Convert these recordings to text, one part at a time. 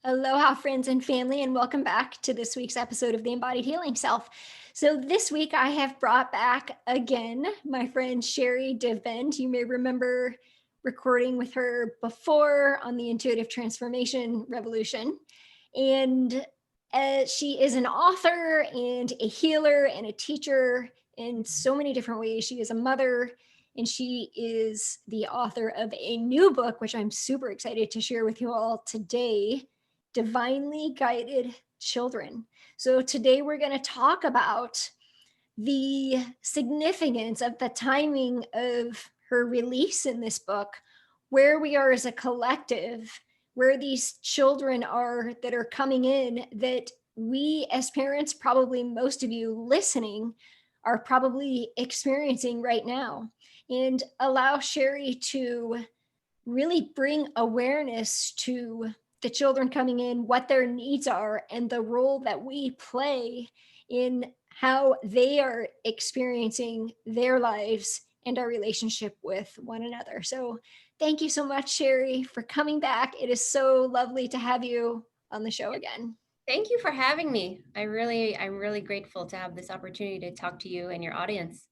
Aloha, friends and family, and welcome back to this week's episode of The Embodied Healing Self. So, this week I have brought back again my friend Sherry Divbend. You may remember recording with her before on the Intuitive Transformation Revolution. And she is an author and a healer and a teacher in so many different ways. She is a mother, and she is the author of a new book, which I'm super excited to share with you all today. Divinely Guided Children. So today we're going to talk about the significance of the timing of her release in this book, where we are as a collective, where these children are that are coming in, that we as parents, probably most of you listening, are probably experiencing right now, and allow Sherry to really bring awareness to the children coming in, what their needs are, and the role that we play in how they are experiencing their lives and our relationship with one another. So, thank you so much, Sherry, for coming back. It is so lovely to have you on the show again. Thank you for having me. I'm really grateful to have this opportunity to talk to you and your audience.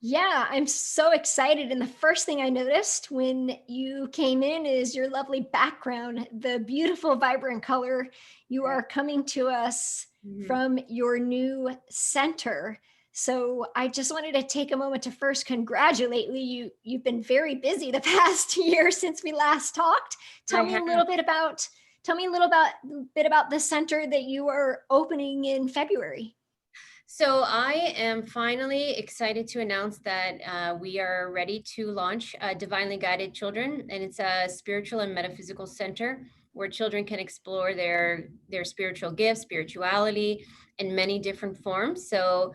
Yeah, I'm so excited. And the first thing I noticed when you came in is your lovely background, the beautiful, vibrant color. You Yeah. are coming to us Mhm. from your new center. So I just wanted to take a moment to first congratulate you. You've been very busy the past year since we last talked. I Tell me a have. little bit about the center that you are opening in February. So I am finally excited to announce that we are ready to launch Divinely Guided Children, and it's a spiritual and metaphysical center where children can explore their spiritual gifts, spirituality, in many different forms. So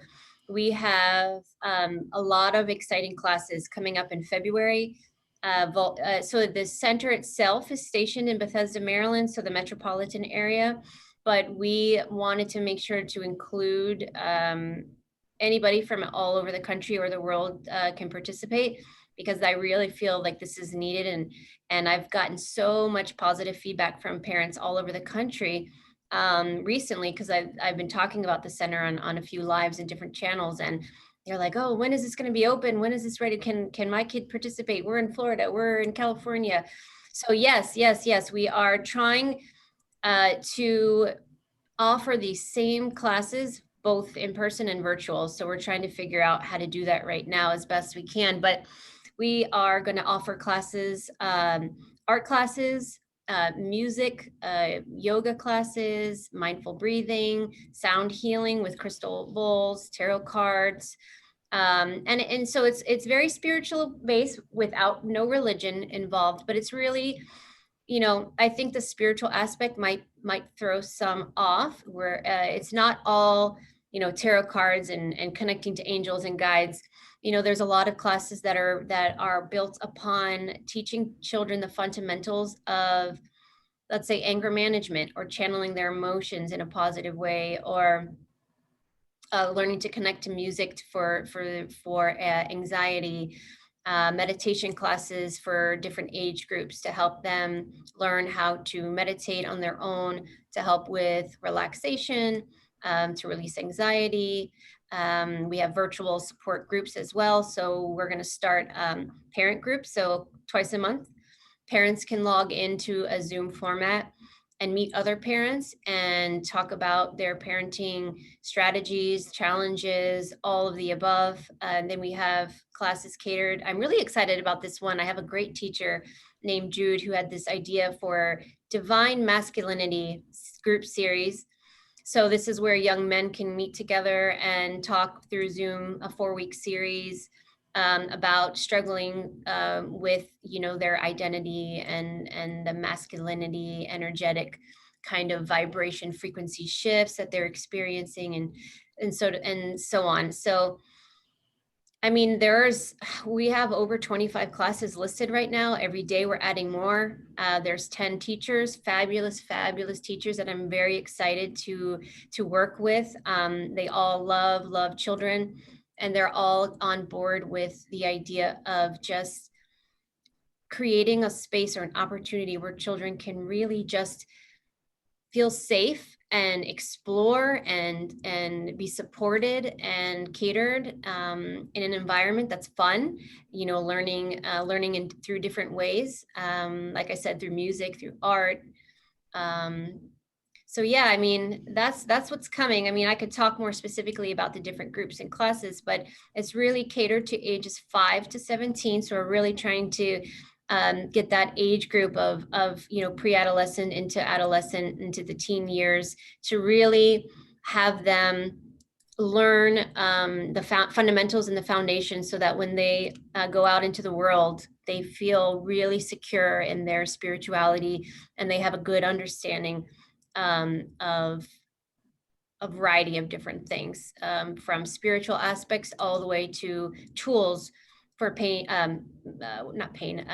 we have a lot of exciting classes coming up in February. So the center itself is stationed in Bethesda, Maryland, so the metropolitan area, but we wanted to make sure to include anybody from all over the country or the world can participate, because I really feel like this is needed, and I've gotten so much positive feedback from parents all over the country recently, because I've been talking about the center on a few lives and different channels, and they're like, oh, when is this going to be open? When is this ready? Can my kid participate? We're in Florida, we're in California. So yes, we are trying to offer these same classes both in person and virtual. So we're trying to figure out how to do that right now as best we can. But we are going to offer classes, art classes, music, yoga classes, mindful breathing, sound healing with crystal bowls, tarot cards. And so it's very spiritual based without no religion involved, but it's really, I think the spiritual aspect might throw some off, where it's not all, tarot cards and connecting to angels and guides. There's a lot of classes that are built upon teaching children the fundamentals of, let's say, anger management, or channeling their emotions in a positive way, or learning to connect to music for anxiety, meditation classes for different age groups to help them learn how to meditate on their own, to help with relaxation, to release anxiety. We have virtual support groups as well. So we're going to start parent groups. So twice a month, parents can log into a Zoom format and meet other parents and talk about their parenting strategies, challenges, all of the above. And then we have classes catered. I'm really excited about this one. I have a great teacher named Jude who had this idea for Divine Masculinity group series. So this is where young men can meet together and talk through Zoom, a 4-week series about struggling with, their identity and the masculinity, energetic kind of vibration frequency shifts that they're experiencing, and so on. So I mean, we have over 25 classes listed right now. Every day we're adding more. There's 10 teachers, fabulous teachers that I'm very excited to work with. They all love children, and they're all on board with the idea of just creating a space or an opportunity where children can really just feel safe and explore and be supported and catered in an environment that's fun, learning through different ways, like I said, through music, through art. um, so yeah, I mean, that's what's coming. I mean, I could talk more specifically about the different groups and classes, but it's really catered to ages 5 to 17. So we're really trying to get that age group of pre-adolescent into adolescent into the teen years, to really have them learn the fundamentals and the foundation, so that when they go out into the world, they feel really secure in their spirituality, and they have a good understanding of a variety of different things, from spiritual aspects all the way to tools for pain, not pain,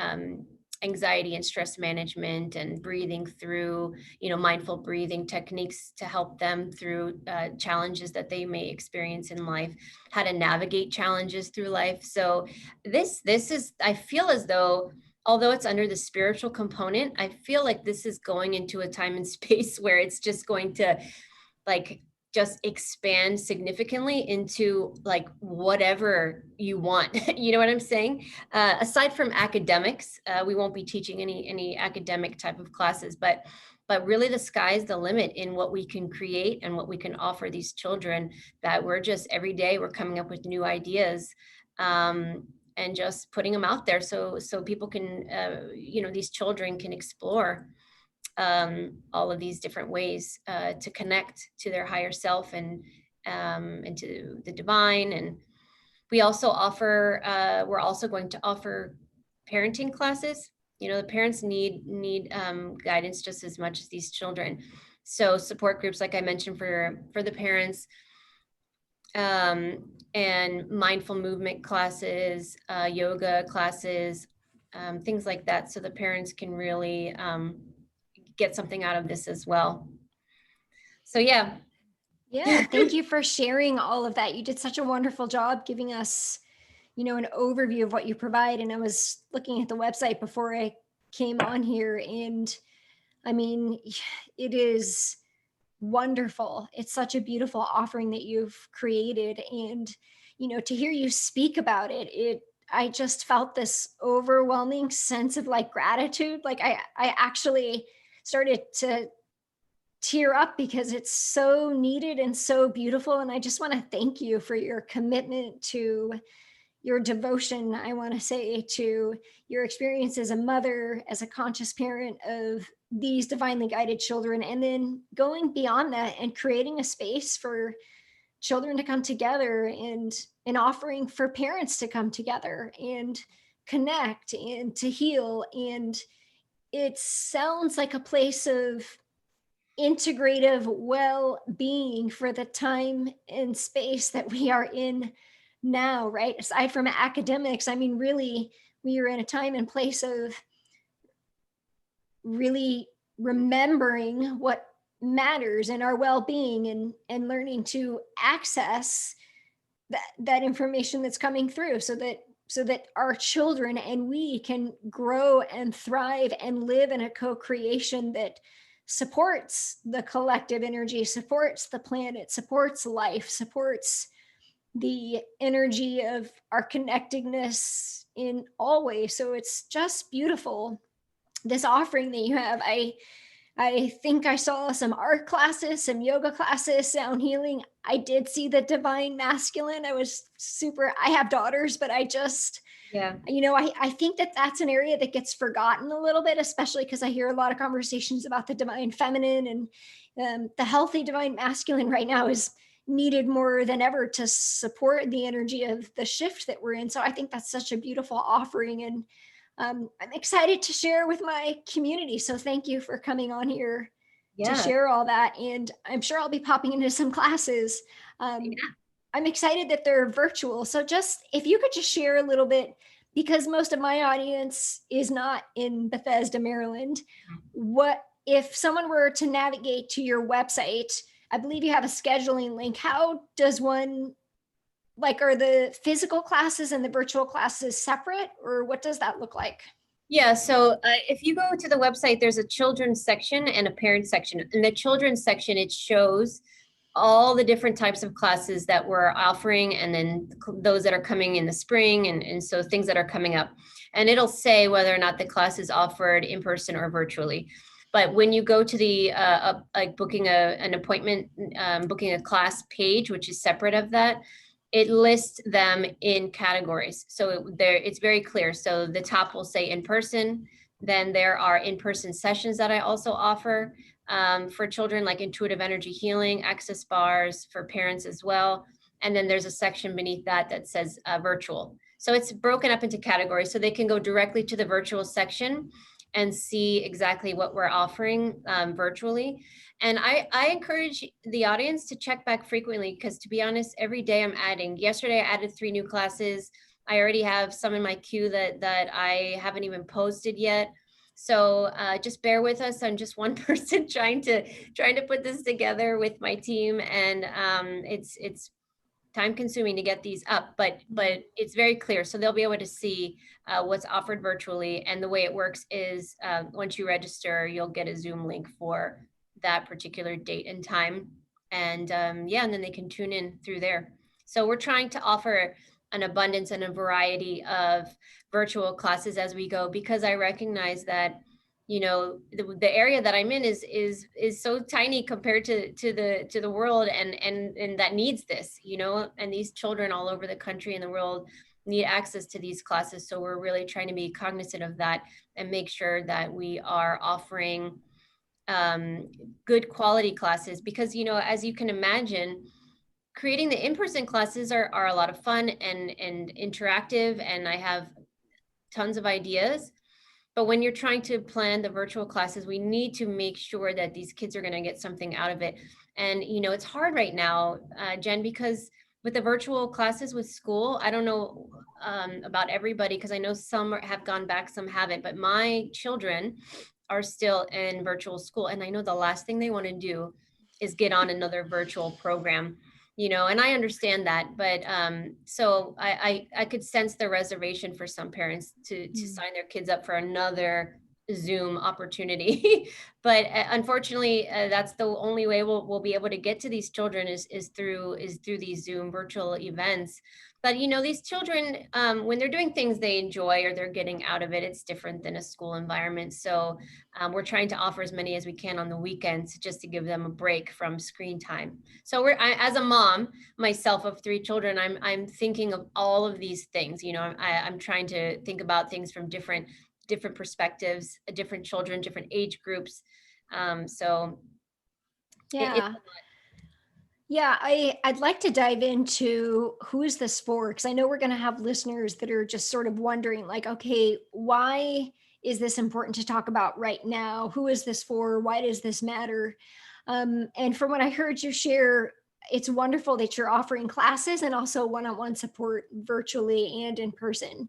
anxiety and stress management, and breathing through, mindful breathing techniques to help them through challenges that they may experience in life, how to navigate challenges through life. So this is, I feel as though, although it's under the spiritual component, I feel like this is going into a time and space where it's just going to, like, just expand significantly into like whatever you want. You know what I'm saying? Aside from academics, we won't be teaching any academic type of classes, but really the sky's the limit in what we can create and what we can offer these children, that we're just every day we're coming up with new ideas, and just putting them out there, so people can, these children can explore all of these different ways to connect to their higher self, and to the divine. And we also offer, we're also going to offer parenting classes. The parents need guidance just as much as these children. So support groups, like I mentioned, for the parents, and mindful movement classes, yoga classes, things like that, so the parents can really get something out of this as well. So yeah. Yeah, thank you for sharing all of that. You did such a wonderful job giving us, an overview of what you provide. And I was looking at the website before I came on here, and I mean, it is wonderful. It's such a beautiful offering that you've created. And, to hear you speak about it, I just felt this overwhelming sense of like gratitude. Like I actually started to tear up because it's so needed and so beautiful. And I just want to thank you for your commitment to your devotion, I want to say, to your experience as a mother, as a conscious parent of these divinely guided children, and then going beyond that and creating a space for children to come together, and an offering for parents to come together and connect and to heal. And it sounds like a place of integrative well-being for the time and space that we are in now, right? Aside from academics, I mean, really, we are in a time and place of really remembering what matters in our well-being, and learning to access that information that's coming through, so that our children and we can grow and thrive and live in a co-creation that supports the collective energy, supports the planet, supports life, supports the energy of our connectedness in all ways. So it's just beautiful, this offering that you have. I think I saw some art classes, some yoga classes, sound healing. I did see the divine masculine. I have daughters, but I just, Yeah. I think that that's an area that gets forgotten a little bit, especially because I hear a lot of conversations about the divine feminine, and the healthy divine masculine right now is needed more than ever to support the energy of the shift that we're in. So I think that's such a beautiful offering, and I'm excited to share with my community. So thank you for coming on here to Yeah. share all that. And I'm sure I'll be popping into some classes. Um, Yeah. I'm excited that they're virtual. So just if you could just share a little bit, because most of my audience is not in Bethesda, Maryland. What if someone were to navigate to your website? I believe you have a scheduling link. How does one, like, are the physical classes and the virtual classes separate, or what does that look like? Yeah, so if you go to the website, there's a children's section and a parent section. In the children's section, it shows all the different types of classes that we're offering, and then those that are coming in the spring, and so things that are coming up. And it'll say whether or not the class is offered in person or virtually. But when you go to the like booking an appointment, booking a class page, which is separate of that, it lists them in categories. So it's very clear. So the top will say in person. Then there are in-person sessions that I also offer for children, like intuitive energy healing, access bars for parents as well. And then there's a section beneath that that says virtual. So it's broken up into categories so they can go directly to the virtual section and see exactly what we're offering virtually. And I encourage the audience to check back frequently, because to be honest, every day I'm adding. Yesterday I added 3 new classes. I already have some in my queue that I haven't even posted yet. So just bear with us. I'm just one person trying to put this together with my team, and it's time consuming to get these up, but it's very clear. So they'll be able to see what's offered virtually. And the way it works is once you register, you'll get a Zoom link for that particular date and time. And yeah, and then they can tune in through there. So we're trying to offer an abundance and a variety of virtual classes as we go, because I recognize that the area that I'm in is so tiny compared to the world, and that needs this, and these children all over the country and the world need access to these classes. So we're really trying to be cognizant of that and make sure that we are offering good quality classes, because as you can imagine, creating the in-person classes are a lot of fun and interactive, and I have tons of ideas. But when you're trying to plan the virtual classes, we need to make sure that these kids are going to get something out of it. And, it's hard right now, Jen, because with the virtual classes with school, I don't know about everybody, because I know some have gone back, some haven't, but my children are still in virtual school. And I know the last thing they want to do is get on another virtual program, and I understand that. But so I could sense the reservation for some parents to sign their kids up for another Zoom opportunity. But unfortunately, that's the only way we'll be able to get to these children is through these Zoom virtual events. But these children, when they're doing things they enjoy or they're getting out of it, it's different than a school environment. So we're trying to offer as many as we can on the weekends, just to give them a break from screen time. So as a mom myself of 3 children, I'm thinking of all of these things. I'm trying to think about things from different perspectives, different children, different age groups. So Yeah. Yeah, I'd like to dive into who is this for? Because I know we're going to have listeners that are just sort of wondering, like, okay, why is this important to talk about right now? Who is this for? Why does this matter? And from what I heard you share, it's wonderful that you're offering classes and also one-on-one support virtually and in person.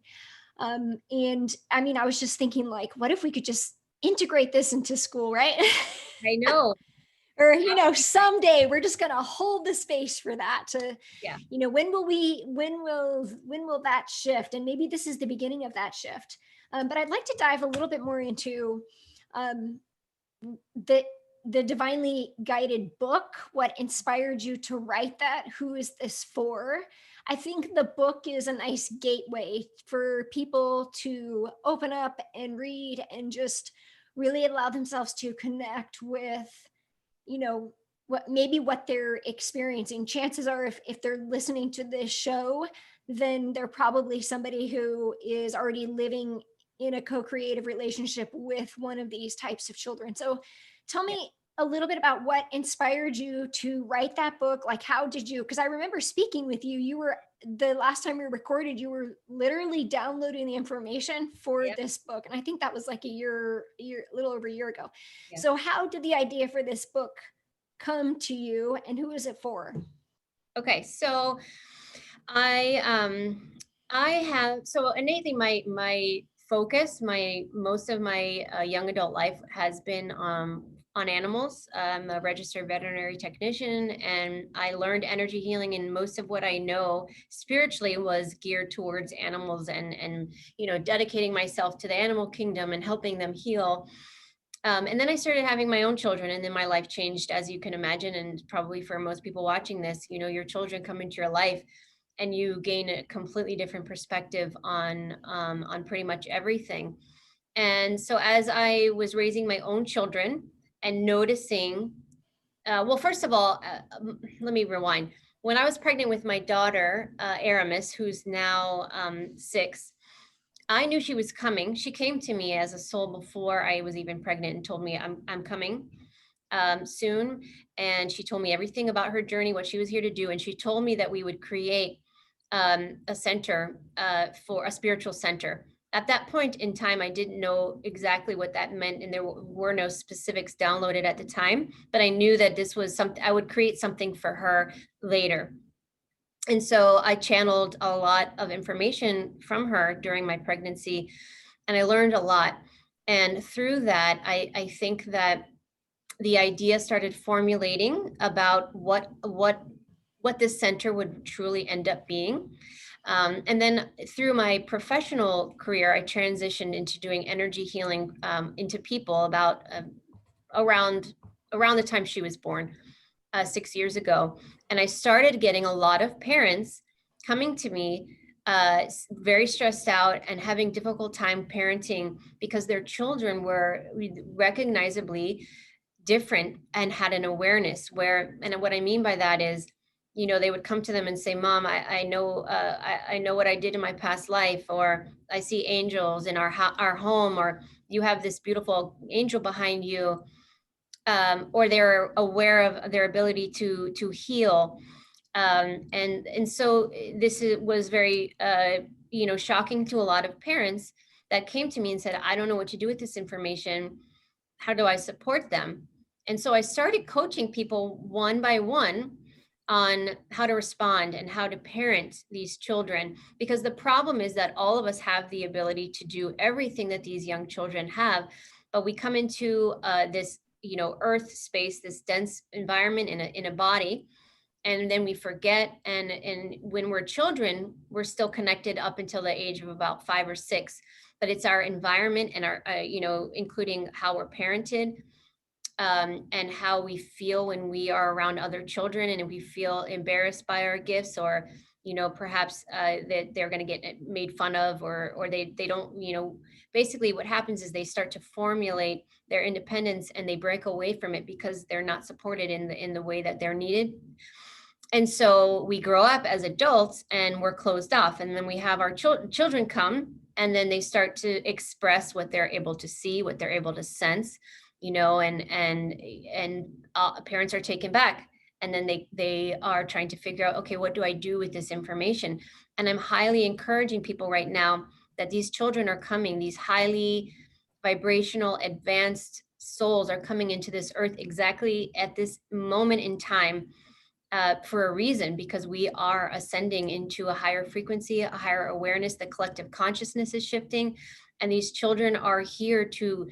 And I mean, I was just thinking, like, what if we could just integrate this into school, right? I know. Or someday we're just going to hold the space for that to, Yeah. when will that shift? And maybe this is the beginning of that shift. But I'd like to dive a little bit more into um, the divinely guided book. What inspired you to write that? Who is this for? I think the book is a nice gateway for people to open up and read and just really allow themselves to connect with what they're experiencing. Chances are, if they're listening to this show, then they're probably somebody who is already living in a co-creative relationship with one of these types of children. So tell me a little bit about what inspired you to write that book. Like, how did you, because I remember speaking with you were, the last time we recorded, you were literally downloading the information for Yep. this book, and I think that was like a little over a year ago. Yeah. So how did the idea for this book come to you, and who is it for? Okay, so I have, so innately my focus, most of my young adult life has been on on animals. I'm a registered veterinary technician, and I learned energy healing, and most of what I know spiritually was geared towards animals, and dedicating myself to the animal kingdom and helping them heal. And then I started having my own children, and then my life changed, as you can imagine, and probably for most people watching this, your children come into your life, and you gain a completely different perspective on pretty much everything. And so, as I was raising my own children and noticing, well, first of all, let me rewind. When I was pregnant with my daughter, Aramis, who's now 6, I knew she was coming. She came to me as a soul before I was even pregnant and told me, I'm coming soon. And she told me everything about her journey, what she was here to do. And she told me that we would create a center, for a spiritual center. At that point in time, I didn't know exactly what that meant, and there were no specifics downloaded at the time. But I knew that this was something I would create something for her later. And so I channeled a lot of information from her during my pregnancy, and I learned a lot. And through that, I think that the idea started formulating about what this center would truly end up being. And then through my professional career, I transitioned into doing energy healing into people about around around the time she was born, 6 years ago. And I started getting a lot of parents coming to me, very stressed out and having difficult time parenting because their children were recognizably different and had an awareness where, and what I mean by that is, they would come to them and say, Mom, I know, I know what I did in my past life, or I see angels in our home, or you have this beautiful angel behind you, or they're aware of their ability to heal. And so was very shocking to a lot of parents that came to me and said, I don't know what to do with this information. How do I support them? And so I started coaching people one by one on how to respond and how to parent these children, because the problem is that all of us have the ability to do everything that these young children have, but we come into this earth space, this dense environment in a body, and then we forget. And when we're children, we're still connected up until the age of about 5 or 6, but it's our environment and our including how we're parented, and how we feel when we are around other children, and if we feel embarrassed by our gifts, or perhaps that they're going to get made fun of, or they don't, basically what happens is they start to formulate their independence, and they break away from it because they're not supported in the way that they're needed. And so we grow up as adults and we're closed off, and then we have our children come, and then they start to express what they're able to see, what they're able to sense, and parents are taken back, and then they are trying to figure out, okay, what do I do with this information? And I'm highly encouraging people right now that these children are coming, these highly vibrational advanced souls are coming into this earth exactly at this moment in time, for a reason, because we are ascending into a higher frequency, a higher awareness. The collective consciousness is shifting, and these children are here to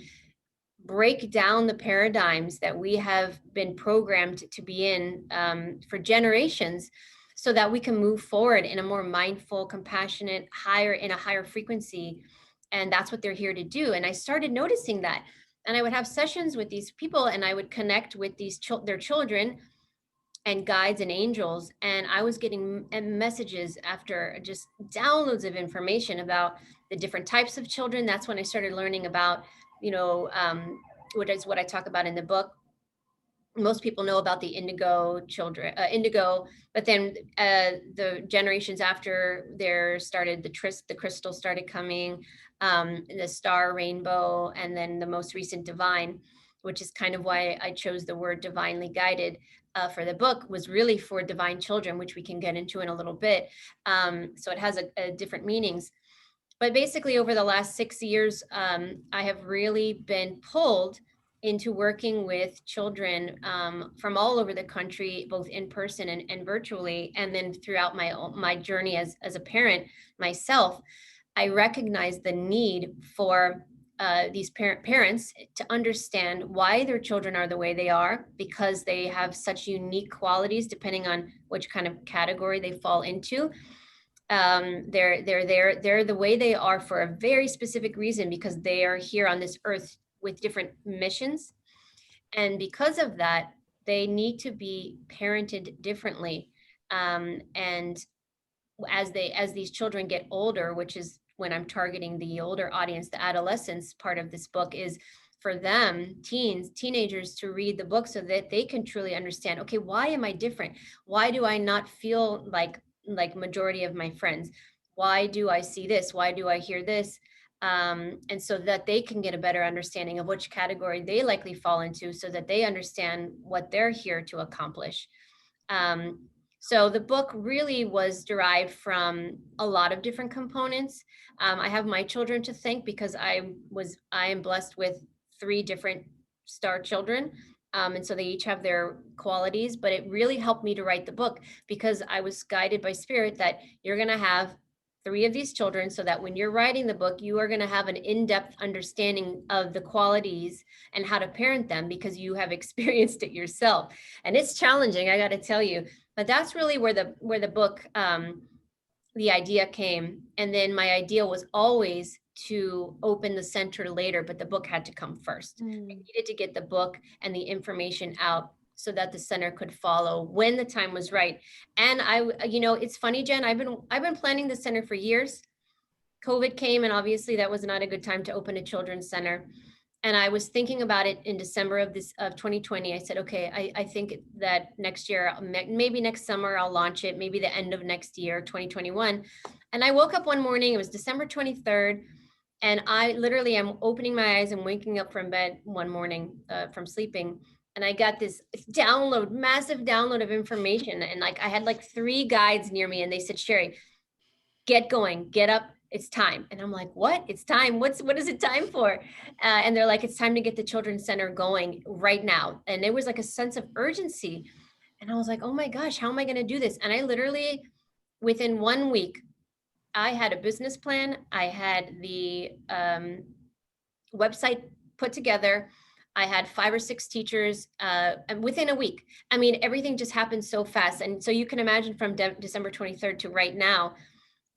break down the paradigms that we have been programmed to be in, for generations, so that we can move forward in a more mindful, compassionate, in a higher frequency. And that's what they're here to do. And I started noticing that, and I would have sessions with these people, and I would connect with their children and guides and angels, and I was getting messages after just downloads of information about the different types of children. That's when I started learning about, what I talk about in the book. Most people know about the indigo children, but then the generations after there started the crystal started coming, the star rainbow, and then the most recent divine, which is kind of why I chose the word divinely guided for the book, was really for divine children, which we can get into in a little bit. So it has a different meanings. But basically, over the last 6 years, I have really been pulled into working with children from all over the country, both in person and virtually. And then throughout my journey as a parent myself, I recognize the need for these parents to understand why their children are the way they are, because they have such unique qualities depending on which kind of category they fall into. They're the way they are for a very specific reason, because they are here on this earth with different missions, and because of that, they need to be parented differently. And as these children get older, which is when I'm targeting the older audience, the adolescents part of this book is for them, teenagers, to read the book so that they can truly understand, okay, why am I different? Why do I not feel like majority of my friends? Why do I see this? Why do I hear this? And so that they can get a better understanding of which category they likely fall into, so that they understand what they're here to accomplish. Um, so the book really was derived from a lot of different components. I have my children to thank, because I am blessed with 3 different star children. And so they each have their qualities, but it really helped me to write the book, because I was guided by spirit that you're going to have 3 of these children, so that when you're writing the book, you are going to have an in-depth understanding of the qualities and how to parent them, because you have experienced it yourself. And it's challenging, I got to tell you, but that's really where the book, the idea came. And then my idea was always to open the center later, but the book had to come first. I needed to get the book and the information out so that the center could follow when the time was right. And it's funny, Jen, I've been planning the center for years. COVID came, and obviously that was not a good time to open a children's center. And I was thinking about it in December of 2020. I said, okay, I think that next year, maybe next summer, I'll launch it, maybe the end of next year, 2021. And I woke up one morning, it was December 23rd, and I literally am opening my eyes and waking up from bed one morning from sleeping. And I got this massive download of information. And like, I had like 3 guides near me, and they said, Sherry, get going, get up, it's time. And I'm like, what? It's time. What is it time for? And they're like, it's time to get the children's center going right now. And it was like a sense of urgency. And I was like, oh my gosh, how am I going to do this? And I literally, within 1 week, I had a business plan. I had the website put together. I had 5 or 6 teachers and within a week. I mean, everything just happened so fast. And so you can imagine from December 23rd to right now,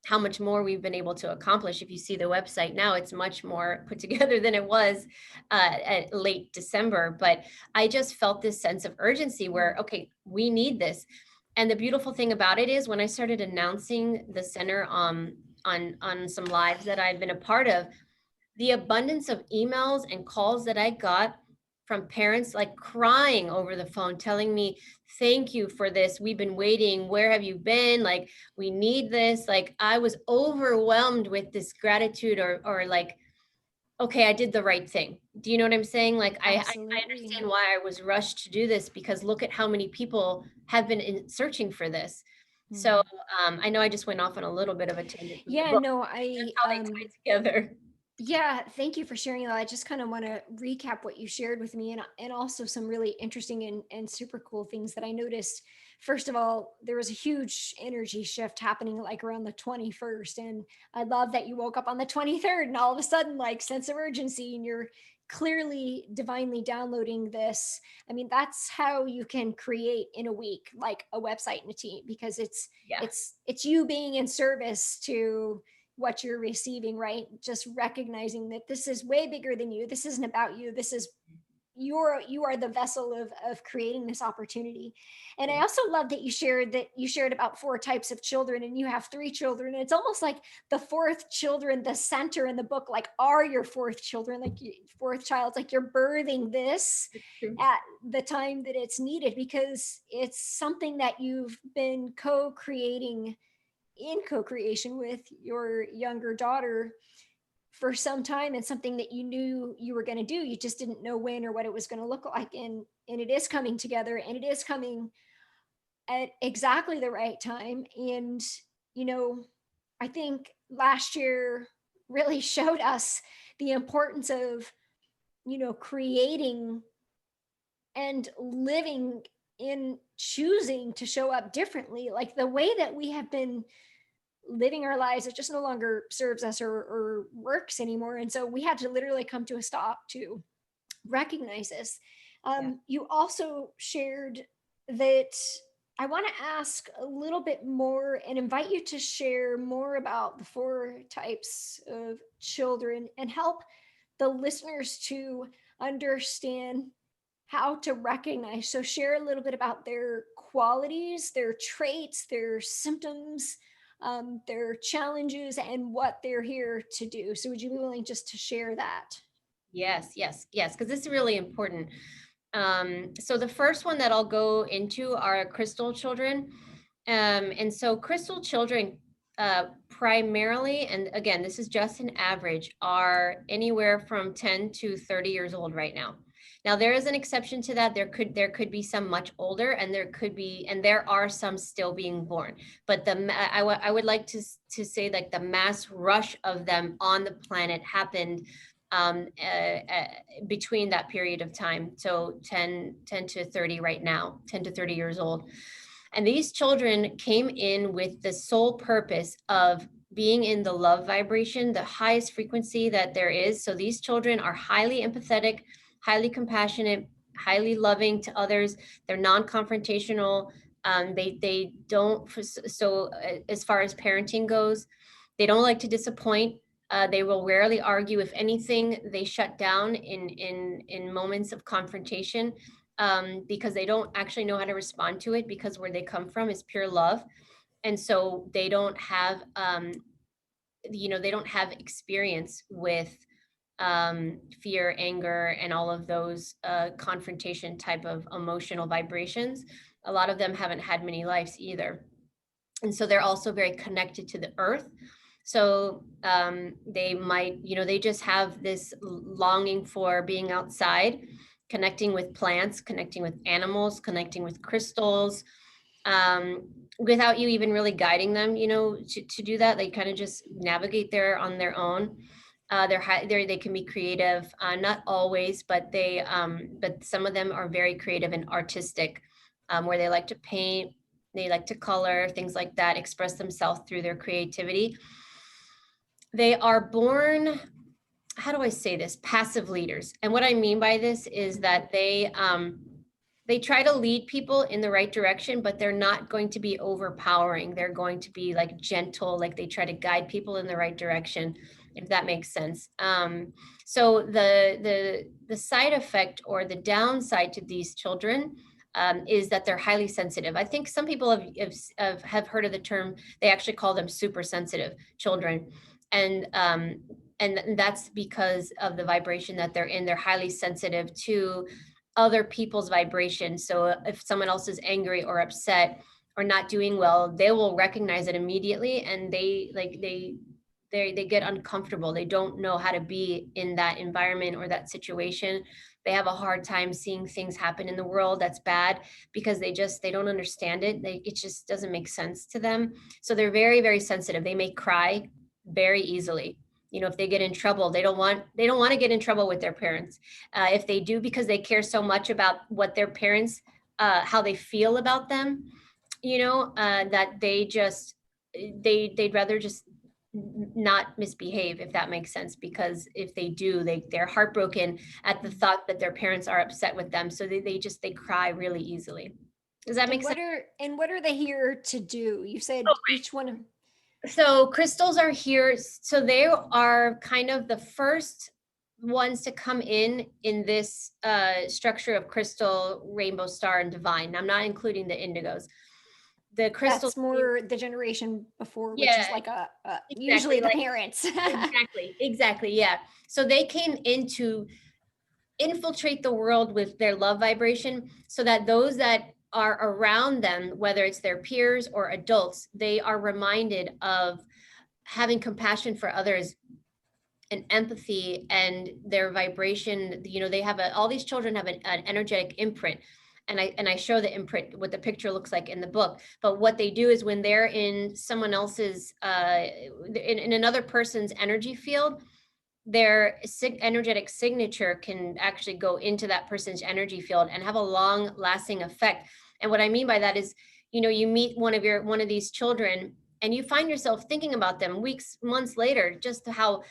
how much more we've been able to accomplish. If you see the website now, it's much more put together than it was at late December. But I just felt this sense of urgency where, okay, we need this. And the beautiful thing about it is, when I started announcing the center on some lives that I've been a part of, the abundance of emails and calls that I got from parents, like crying over the phone, telling me, thank you for this. We've been waiting. Where have you been? Like, we need this. Like, I was overwhelmed with this gratitude, or like, okay, I did the right thing. Do you know what I'm saying? Like, I understand why I was rushed to do this, because look at how many people have been searching for this. So I know I just went off on a little bit of a tangent. Yeah, no, That's how they tie together. yeah, thank you for sharing that. I just kind of want to recap what you shared with me, and also some really interesting and super cool things that I noticed. First of all, there was a huge energy shift happening like around the 21st. And I love that you woke up on the 23rd and all of a sudden, like, sense of urgency, and you're clearly divinely downloading this. I mean, that's how you can create in a week, like a website and a team, because Yeah. it's you being in service to what you're receiving, right? Just recognizing that this is way bigger than you. This isn't about you. This is you are the vessel of creating this opportunity. And I also love that you shared about 4 types of children, and you have 3 children. And it's almost like the 4th children, the center in the book, like, are your 4th children, like 4th child, like you're birthing this True. at the time that it's needed, because it's something that you've been co-creating in co-creation with your younger daughter for some time, and something that you knew you were going to do. You just didn't know when or what it was going to look like. And it is coming together, and it is coming at exactly the right time. And you know, I think last year really showed us the importance of, creating and living in choosing to show up differently. Like, the way that we have been living our lives. It just no longer serves us or works anymore. And so we had to literally come to a stop to recognize this. Yeah. You also shared that I want to ask a little bit more and invite you to share more about the four types of children and help the listeners to understand how to recognize. So, share a little bit about their qualities, their traits, their symptoms, their challenges, and what they're here to do. So, would you be willing just to share that? Yes, yes, yes, because this is really important. So the first one that I'll go into are crystal children. And so crystal children primarily, and again, this is just an average, are anywhere from 10 to 30 years old right now. Now there is an exception to that. There could be some much older, and there are some still being born. But I would like to say like the mass rush of them on the planet happened um, uh, uh, between that period of time. So 10 to 30 right now, 10 to 30 years old. And these children came in with the sole purpose of being in the love vibration, the highest frequency that there is. So these children are highly empathetic, highly compassionate, highly loving to others. They're non-confrontational. They don't, as far as parenting goes, they don't like to disappoint. They will rarely argue. If anything, they shut down in moments of confrontation, because they don't actually know how to respond to it, because where they come from is pure love. And so they don't have they don't have experience with fear, anger, and all of those confrontation type of emotional vibrations. A lot of them haven't had many lives either. And so they're also very connected to the earth. So they might, they just have this longing for being outside, connecting with plants, connecting with animals, connecting with crystals, without you even really guiding them, to do that. They kind of just navigate there on their own. They can be creative, not always, but but some of them are very creative and artistic, where they like to paint, they like to color, things like that, express themselves through their creativity. They are born, how do I say this? Passive leaders. And what I mean by this is that they try to lead people in the right direction, but they're not going to be overpowering. They're going to be like gentle, like they try to guide people in the right direction, if that makes sense. So the side effect or the downside to these children is that they're highly sensitive. I think some people have heard of the term. They actually call them super sensitive children, and that's because of the vibration that they're in. They're highly sensitive to other people's vibration. So if someone else is angry or upset or not doing well, they will recognize it immediately, and they get uncomfortable. They don't know how to be in that environment or that situation. They have a hard time seeing things happen in the world that's bad, because they don't understand it. It just doesn't make sense to them. So they're very, very sensitive. They may cry very easily. If they get in trouble, they don't want to get in trouble with their parents. If they do, because they care so much about what their parents, how they feel about them, that they'd rather just not misbehave, if that makes sense, because if they do, they're heartbroken at the thought that their parents are upset with them, so they cry really easily. Does that make sense? What are they here to do? You said Oh, each one of so crystals are here, so they are kind of the first ones to come in this structure of crystal, rainbow star, and divine. I'm not including the indigos. The crystals, that's more the generation before, which yeah, is like exactly, usually the like parents. exactly, yeah. So they came in to infiltrate the world with their love vibration, so that those that are around them, whether it's their peers or adults, they are reminded of having compassion for others and empathy, and their vibration. They have all these children have an energetic imprint, and I show the imprint, what the picture looks like in the book. But what they do is, when they're in someone else's in another person's energy field, their energetic signature can actually go into that person's energy field and have a long lasting effect. And what I mean by that is, you meet one of these children, and you find yourself thinking about them weeks, months later, just how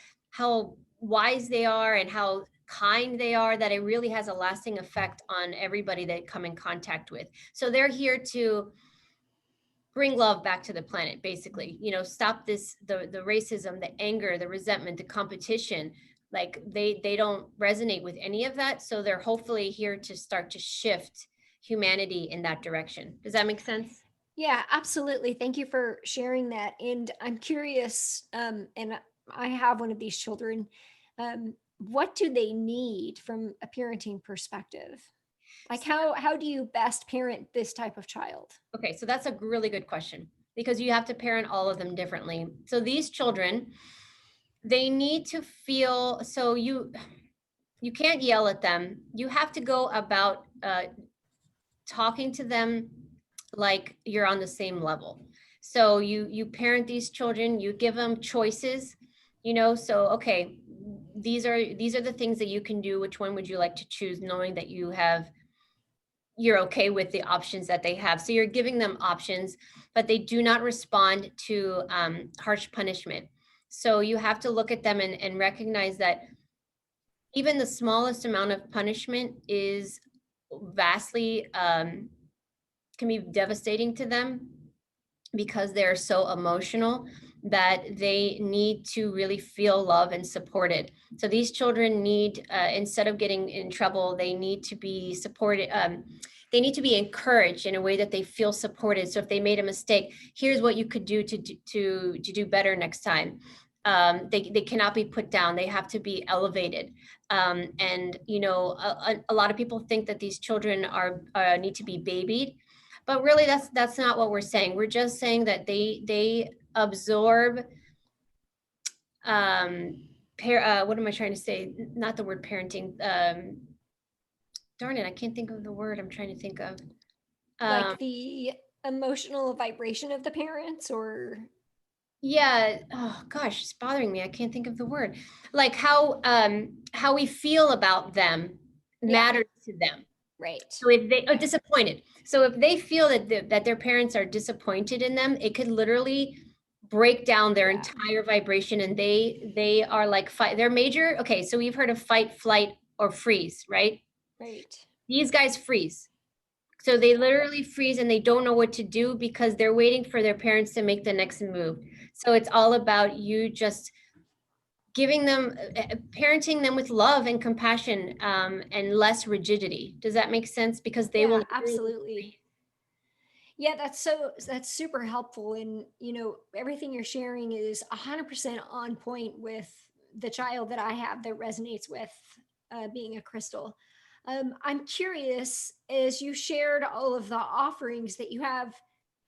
wise they are and how kind they are, that it really has a lasting effect on everybody they come in contact with. So they're here to bring love back to the planet, basically, stop the racism, the anger, the resentment, the competition. Like they don't resonate with any of that. So they're hopefully here to start to shift humanity in that direction. Does that make sense? Yeah, absolutely. Thank you for sharing that. And I'm curious, and I have one of these children. What do they need from a parenting perspective? Like how do you best parent this type of child? Okay, so that's a really good question, because you have to parent all of them differently. So these children, they need to feel, so you can't yell at them. You have to go about talking to them like you're on the same level. So you parent these children, you give them choices, so okay, these are the things that you can do. Which one would you like to choose, knowing that you're okay with the options that they have. So you're giving them options, but they do not respond to harsh punishment. So you have to look at them and recognize that even the smallest amount of punishment is vastly can be devastating to them, because they're so emotional that they need to really feel love and supported. So these children need, instead of getting in trouble, they need to be supported. They need to be encouraged in a way that they feel supported. So if they made a mistake, here's what you could do to do better next time. They cannot be put down. They have to be elevated. And a lot of people think that these children are need to be babied, but really that's not what we're saying. We're just saying that they absorb what am I trying to say? Not the word parenting. Darn it, I can't think of the word I'm trying to think of. Like the emotional vibration of the parents, or Yeah. Oh gosh, it's bothering me. I can't think of the word. Like how we feel about them yeah, matters to them. right. So if they are disappointed, so if they feel that their parents are disappointed in them, it could literally break down their Yeah, entire vibration, and they are like fight. They're major. Okay, so we've heard of fight, flight, or freeze, right? right. These guys freeze. So they literally freeze and they don't know what to do because they're waiting for their parents to make the next move. So it's all about you just giving them, parenting them with love and compassion, and less rigidity. Does that make sense? Because they Yeah, will literally freeze. absolutely. Yeah, that's super helpful. And everything you're sharing is 100% on point with the child that I have that resonates with being a crystal. I'm curious, as you shared all of the offerings that you have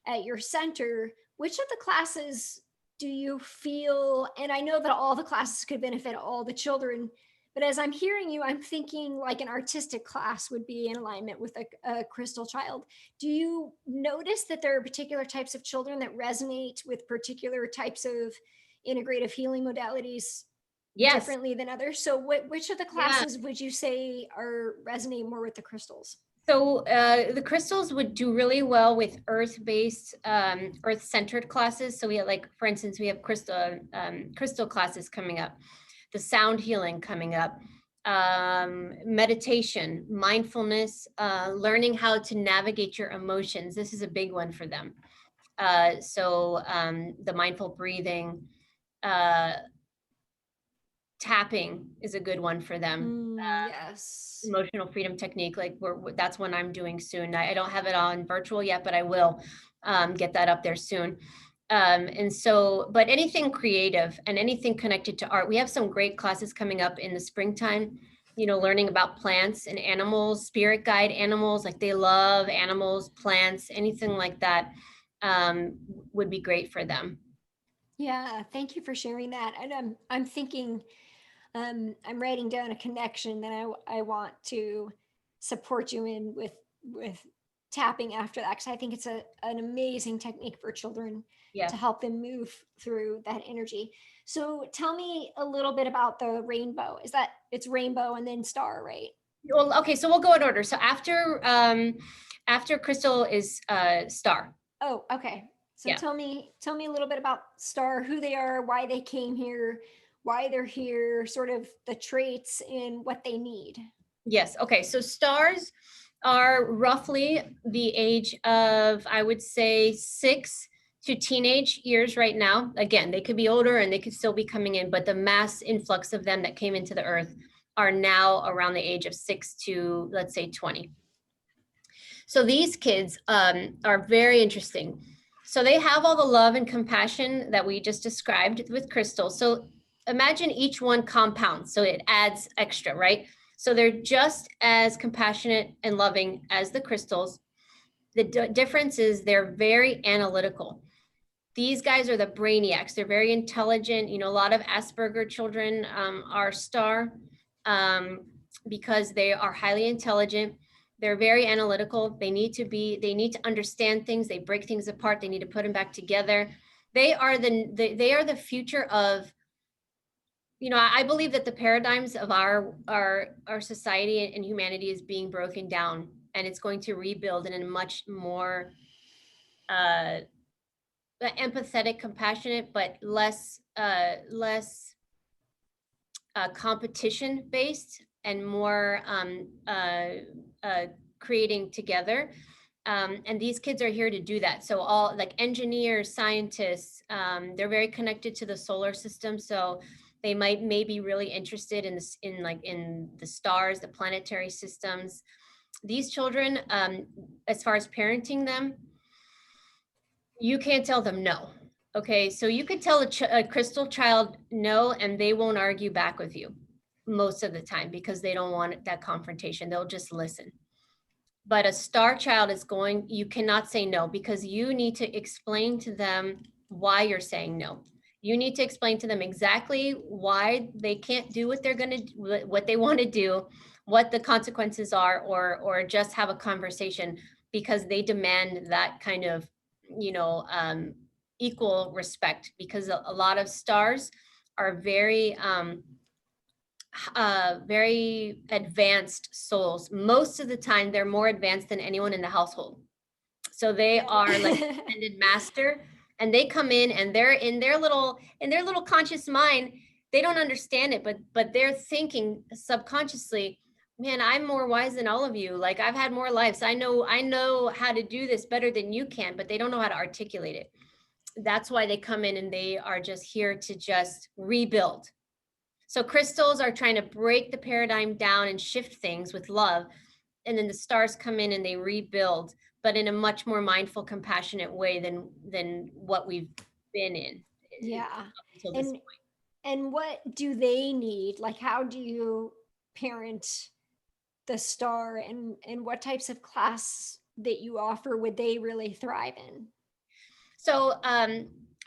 at your center, which of the classes do you feel, and I know that all the classes could benefit all the children, but as I'm hearing you, I'm thinking like an artistic class would be in alignment with a crystal child. Do you notice that there are particular types of children that resonate with particular types of integrative healing modalities Yes. differently than others? So which of the Yeah. classes would you say are resonate more with the crystals? So the crystals would do really well with earth-based, earth-centered classes. So we have, like, for instance, we have crystal classes coming up, the sound healing coming up, meditation, mindfulness, learning how to navigate your emotions. This is a big one for them. So the mindful breathing, uh, tapping is a good one for them. Yes. Emotional freedom technique, like that's one I'm doing soon. I don't have it on virtual yet, but I will get that up there soon. And so, but anything creative and anything connected to art, we have some great classes coming up in the springtime, learning about plants and animals, spirit guide animals, like they love animals, plants, anything like that, would be great for them. Yeah, thank you for sharing that. And I'm thinking, I'm writing down a connection that I want to support you in with tapping after that, because I think it's an amazing technique for children Yeah. to help them move through that energy. So tell me a little bit about the rainbow. Is that it's rainbow and then star, right? Well, okay, so we'll go in order. So after crystal is star. Oh, okay. So Yeah. tell me a little bit about Star, who they are, why they came here, why they're here, sort of the traits and what they need. Yes. Okay. So stars are roughly the age of, I would say, 6 to teenage years right now. Again, they could be older and they could still be coming in, but the mass influx of them that came into the earth are now around the age of 6 to, let's say, 20. So these kids are very interesting. So they have all the love and compassion that we just described with crystal. So imagine each one compounds, so it adds extra, right? So they're just as compassionate and loving as the crystals. The difference is they're very analytical. These guys are the brainiacs. They're very intelligent. You know, a lot of Asperger children are star um, because they are highly intelligent. They're very analytical. They need to understand things. They break things apart. They need to put them back together. They are they are the future of, you know, I believe that the paradigms of our society and humanity is being broken down, and it's going to rebuild in a much more uh empathetic, compassionate, but less competition based and more creating together. And these kids are here to do that. So all like engineers, scientists, they're very connected to the solar system. So they might may be really interested in this, in the stars, the planetary systems. These children, as far as parenting them, you can't tell them no. Okay, so you could tell a crystal child no, and they won't argue back with you most of the time because they don't want that confrontation. They'll just listen. But a star child is going, you cannot say no because you need to explain to them why you're saying no. You need to explain to them exactly why they can't do what they're going to, what they want to do, what the consequences are, or just have a conversation because they demand that kind of, you know, equal respect, because a lot of stars are very advanced souls. Most of the time, they're more advanced than anyone in the household. So they are like Right. ascended master, and they come in and they're in their little conscious mind. They don't understand it, but they're thinking subconsciously, man, I'm more wise than all of you. Like I've had more lives. I know how to do this better than you can, but they don't know how to articulate it. That's why they come in and they are just here to just rebuild. So crystals are trying to break the paradigm down and shift things with love. And then the stars come in and they rebuild, but in a much more mindful, compassionate way than what we've been in Yeah. up until this And point. and what do they need? Like how do you parent the Star, and what types of class that you offer would they really thrive in? So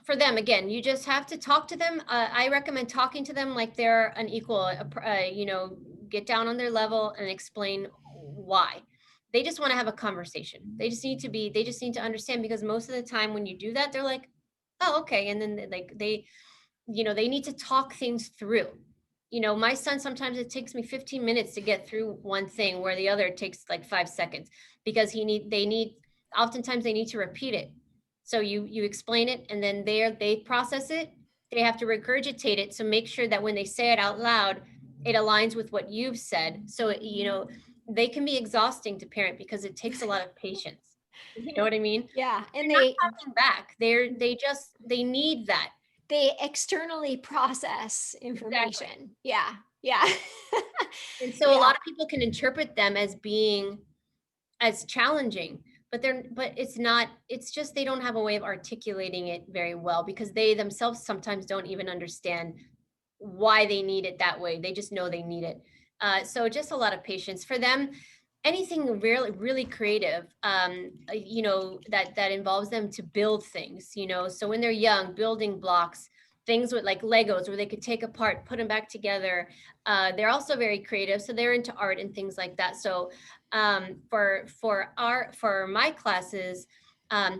for them, again, you just have to talk to them. I recommend talking to them like they're an equal. You know, get down on their level and explain why. They just want to have a conversation. They just need to be. They just need to understand, because most of the time when you do that, they're like, "Oh, okay," and then like they, you know, they need to talk things through. You know, my son, sometimes it takes me 15 minutes to get through one thing where the other takes like 5 seconds, because they need, oftentimes they need to repeat it. So you explain it and then they process it. They have to regurgitate it. So make sure that when they say it out loud, it aligns with what you've said. So, you know, they can be exhausting to parent because it takes a lot of patience. You know what I mean? Yeah, and They're not talking back. They need that. they externally process Exactly. information. Yeah. Yeah. And so a Yeah. lot of people can interpret them as being as challenging, but it's not, it's just they don't have a way of articulating it very well because they themselves sometimes don't even understand why they need it that way. They just know they need it. So just a lot of patience for them. Anything really, really creative, you know, that involves them to build things, you know. So when they're young, building blocks, things with like Legos where they could take apart, put them back together. They're also very creative, so they're into art and things like that. So for my classes,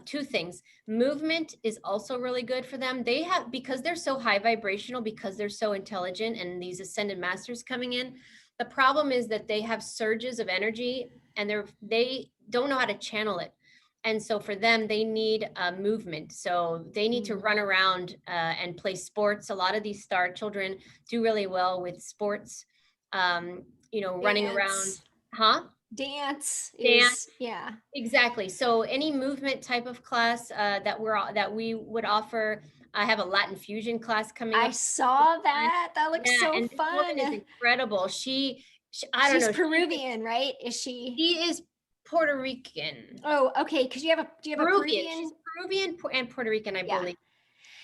two things. Movement is also really good for them. They have, because they're so high vibrational, because they're so intelligent, and these ascended masters coming in, the problem is that they have surges of energy and they don't know how to channel it. And so for them, they need movement. So they need to run around and play sports. A lot of these STAR children do really well with sports, running around. Dance. Huh? Dance Dance. is, yeah. Exactly. So any movement type of class that we would offer. I have a Latin fusion class coming I up. saw that. That looks Yeah, so and this woman is fun. incredible. She I don't She's know, Peruvian, right? Is she? she is Puerto Rican. Oh, okay. Because do you have a Peruvian. She's Peruvian? Peruvian and Puerto Rican, I Yeah. believe.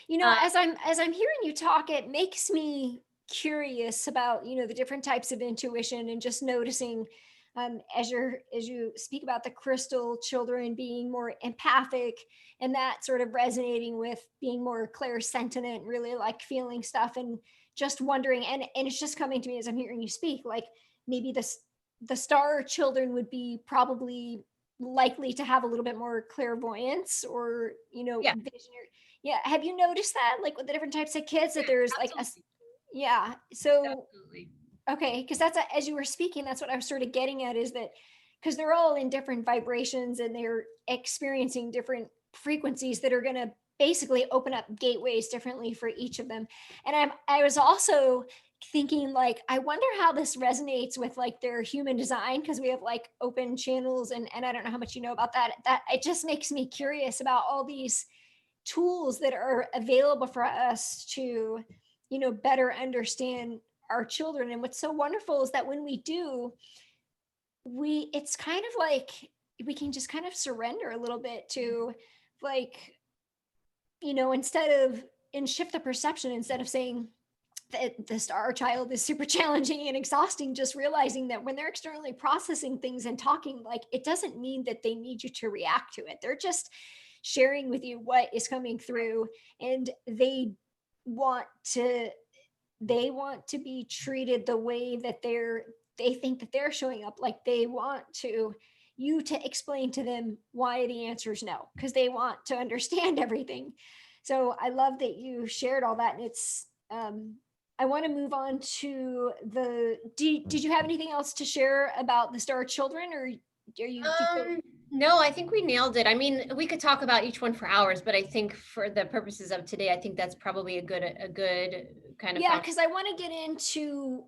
You know, Uh, as I'm hearing you talk, it makes me curious about, the different types of intuition, and just noticing, as you speak about the crystal children being more empathic, and that sort of resonating with being more clairsentient, really like feeling stuff, and just wondering, and it's just coming to me as I'm hearing you speak, like maybe the star children would be probably likely to have a little bit more clairvoyance, or yeah, visionary. Yeah, have you noticed that, like, with the different types of kids, that there's like absolutely. yeah, so Absolutely. okay, because as you were speaking, that's what I was sort of getting at, is that because they're all in different vibrations, and they're experiencing different frequencies that are going to basically open up gateways differently for each of them. And I was also thinking, like, I wonder how this resonates with like their human design, because we have like open channels, and I don't know how much you know about that. That it just makes me curious about all these tools that are available for us to better understand our children. And what's so wonderful is that when we do, we it's kind of like we can just kind of surrender a little bit to, like, instead of, and shift the perception, instead of saying that the star child is super challenging and exhausting, just realizing that when they're externally processing things and talking, like, it doesn't mean that they need you to react to it. They're just sharing with you what is coming through, and want to be treated the way that they think that they're showing up. Like, they want to you to explain to them why the answer is no, because they want to understand everything. So I love that you shared all that. And it's I want to move on to did you have anything else to share about the star children, or do you feel? No, I think we nailed it. I mean, we could talk about each one for hours, but I think for the purposes of today, I think that's probably a good kind of Yeah, foundation. because I want to get into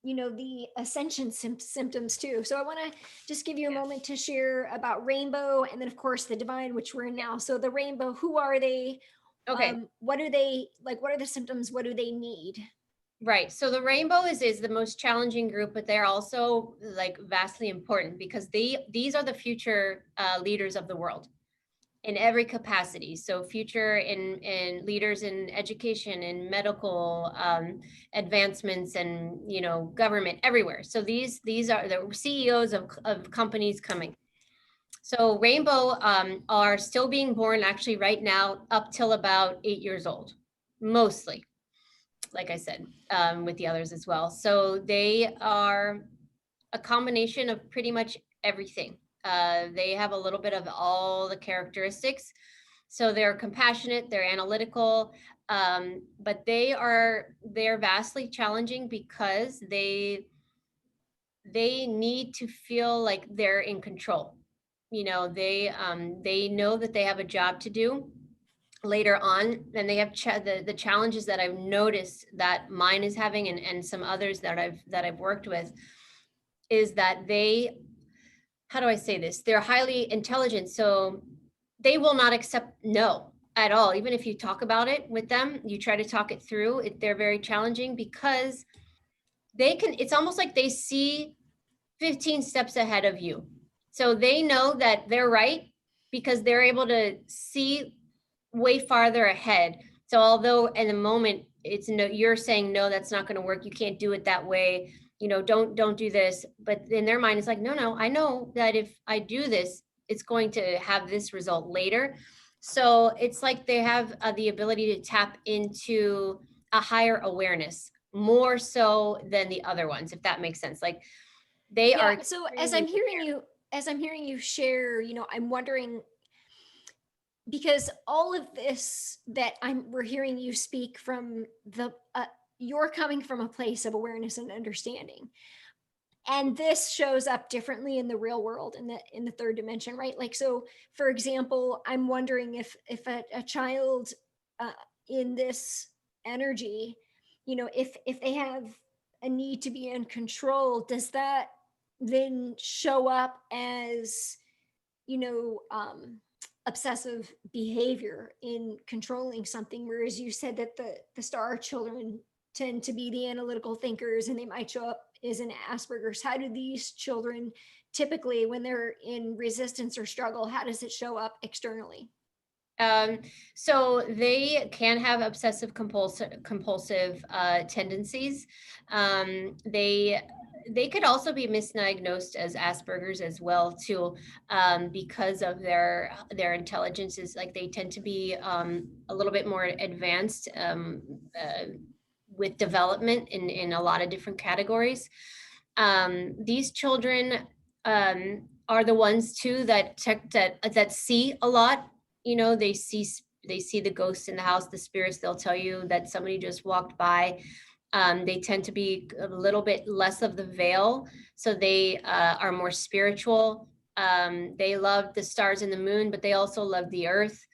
the ascension symptoms too. So I want to just give you a Yeah. moment to share about rainbow, and then of course the divine, which we're in now. So the rainbow, who are they? Okay. What do they like? What are the symptoms? What do they need? Right. So the rainbow is the most challenging group, but they're also like vastly important because these are the future leaders of the world in every capacity. So future in leaders in education, in medical advancements, and government everywhere. So these are the CEOs of companies coming. So rainbow are still being born actually right now up till about 8 years old, mostly, like I said, with the others as well. So they are a combination of pretty much everything. They have a little bit of all the characteristics. So they're compassionate, they're analytical, but they're vastly challenging because they need to feel like they're in control. They know that they have a job to do later on, and they have the challenges that I've noticed that mine is having, and some others that I've worked with, is that they, how do I say this, they're highly intelligent, so they will not accept no at all. Even if you talk about it with them, you try to talk it through it, they're very challenging because it's almost like they see 15 steps ahead of you. So they know that they're right because they're able to see way farther ahead. So although in the moment it's no, you're saying no, that's not going to work. You can't do it that way. Don't do this. But in their mind, it's like, no, I know that if I do this, it's going to have this result later. So it's like they have the ability to tap into a higher awareness more so than the other ones, if that makes sense. Like they are Yeah. So extremely prepared. as I'm hearing you share, I'm wondering, because all of this that we're hearing you speak from, you're coming from a place of awareness and understanding. And this shows up differently in the real world, in the third dimension, right? Like, so for example, I'm wondering if a child uh, in this energy, if they have a need to be in control, does that then show up as, you know um obsessive behavior in controlling something? Whereas you said that the star children tend to be the analytical thinkers, and they might show up as an Asperger's. How do these children typically, when they're in resistance or struggle, how does it show up externally? Um, so they can have obsessive compulsive tendencies. They could also be misdiagnosed as Asperger's as well too, because of their intelligence is like they tend to be a little bit more advanced with development in a lot of different categories. These children are the ones too that see a lot. They see the ghosts in the house, the spirits. They'll tell you that somebody just walked by. They tend to be a little bit less of the veil, so they are more spiritual. They love the stars and the moon, but they also love the earth.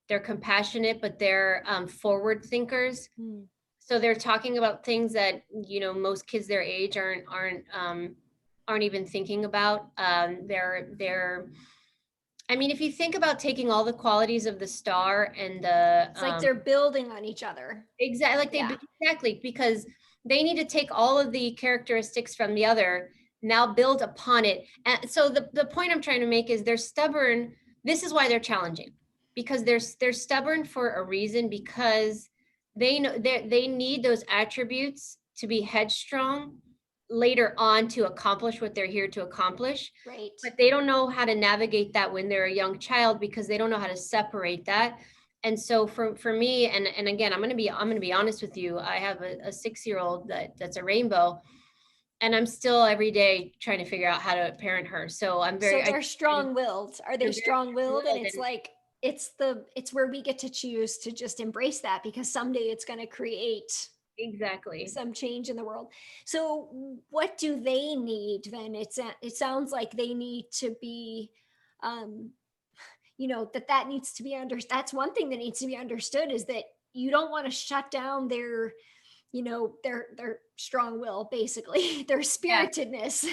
They're compassionate, but they're forward thinkers. Hmm. So they're talking about things that most kids their age aren't even thinking about. They're I mean, if you think about taking all the qualities of the star and the It's like they're building on each other. exactly, like Yeah. exactly, because they need to take all of the characteristics from the other, now build upon it. And so the point I'm trying to make is they're stubborn. This is why they're challenging, because they're stubborn for a reason, because they know they need those attributes to be headstrong later on to accomplish what they're here to accomplish. Right. But they don't know how to navigate that when they're a young child, because they don't know how to separate that. And so for me, and again, I'm gonna be honest with you. I have a 6-year-old that's a rainbow, and I'm still every day trying to figure out how to parent her. So So they're strong-willed. Are they they're very strong-willed? And strong-willed, it's and like it's where we get to choose to just embrace that, because someday it's going to create exactly. some change in the world. So what do they need then? It sounds like they need to be, um that needs to be that's one thing that needs to be understood, is that you don't want to shut down their strong will, basically, their Yeah. spiritedness.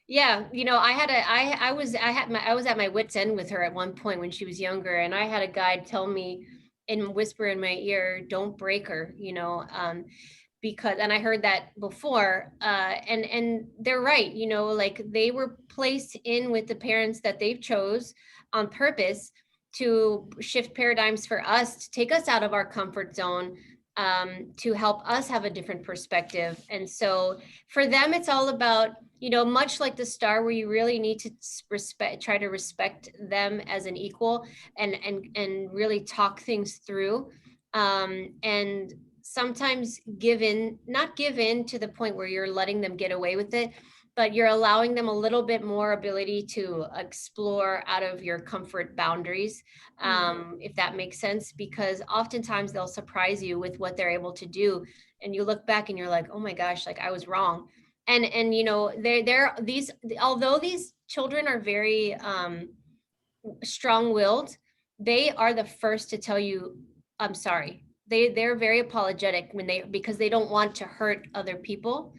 Yeah, I was at my wit's end with her at one point when she was younger, and I had a guide tell me and whisper in my ear, "Don't break her," because, and I heard that before, and they're right. Like they were placed in with the parents that they've chose on purpose to shift paradigms for us, to take us out of our comfort zone, to help us have a different perspective. And so for them, it's all about, much like the star, where you really need to try to respect them as an equal, and really talk things through, and sometimes not give in to the point where you're letting them get away with it, but you're allowing them a little bit more ability to explore out of your comfort boundaries, if that makes sense, because oftentimes they'll surprise you with what they're able to do, and you look back and you're like, oh my gosh, like I was wrong. And they're these although these children are very strong-willed, they are the first to tell you, I'm sorry. They're very apologetic because they don't want to hurt other people,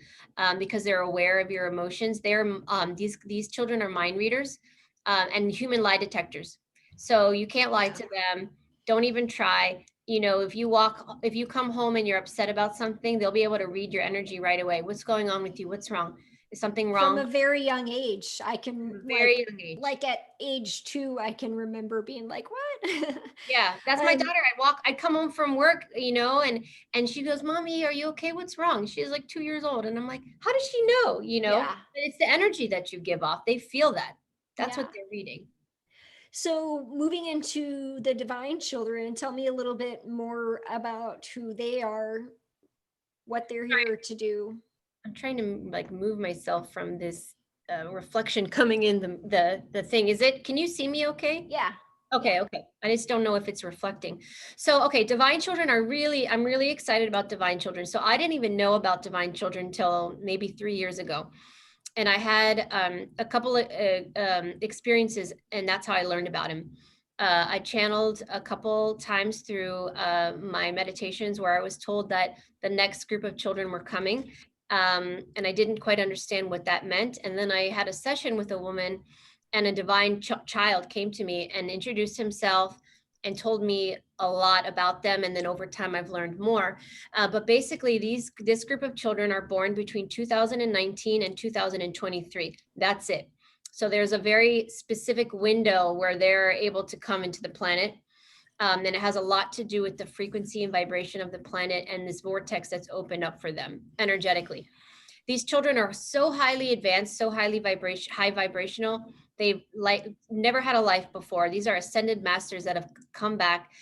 because they're aware of your emotions. These children are mind readers, and human lie detectors. So you can't lie to them. Don't even try. If you come home and you're upset about something, they'll be able to read your energy right away. What's going on with you? What's wrong? Is something From wrong? a very young age, I can, Very young age. like at age 2, I can remember being like, what? Yeah, that's my um daughter. I'd come home from work, and she goes, "Mommy, are you okay? What's wrong?" She's like 2 years old. And I'm like, how does she know? yeah. But it's the energy that you give off. They feel that. That's Yeah. what they're reading. So moving into the divine children, tell me a little bit more about who they are, what they're Sorry, here to do. I'm trying to like move myself from this reflection coming in the thing. Can you see me okay? Yeah. Yeah. Okay, okay. I just don't know if it's reflecting. So, okay, divine children I'm really excited about divine children. So I didn't even know about divine children until maybe 3 years ago. And I had a couple of experiences, and that's how I learned about him. I channeled a couple times through my meditations where I was told that the next group of children were coming. And I didn't quite understand what that meant. And then I had a session with a woman, and a divine child came to me and introduced himself and told me a lot about them. And then over time, I've learned more. But basically, this group of children are born between 2019 and 2023. That's it. So there's a very specific window where they're able to come into the planet. And it has a lot to do with the frequency and vibration of the planet and this vortex that's opened up for them energetically. These children are so highly advanced, so high vibrational. They've like never had a life before. These are ascended masters that have come back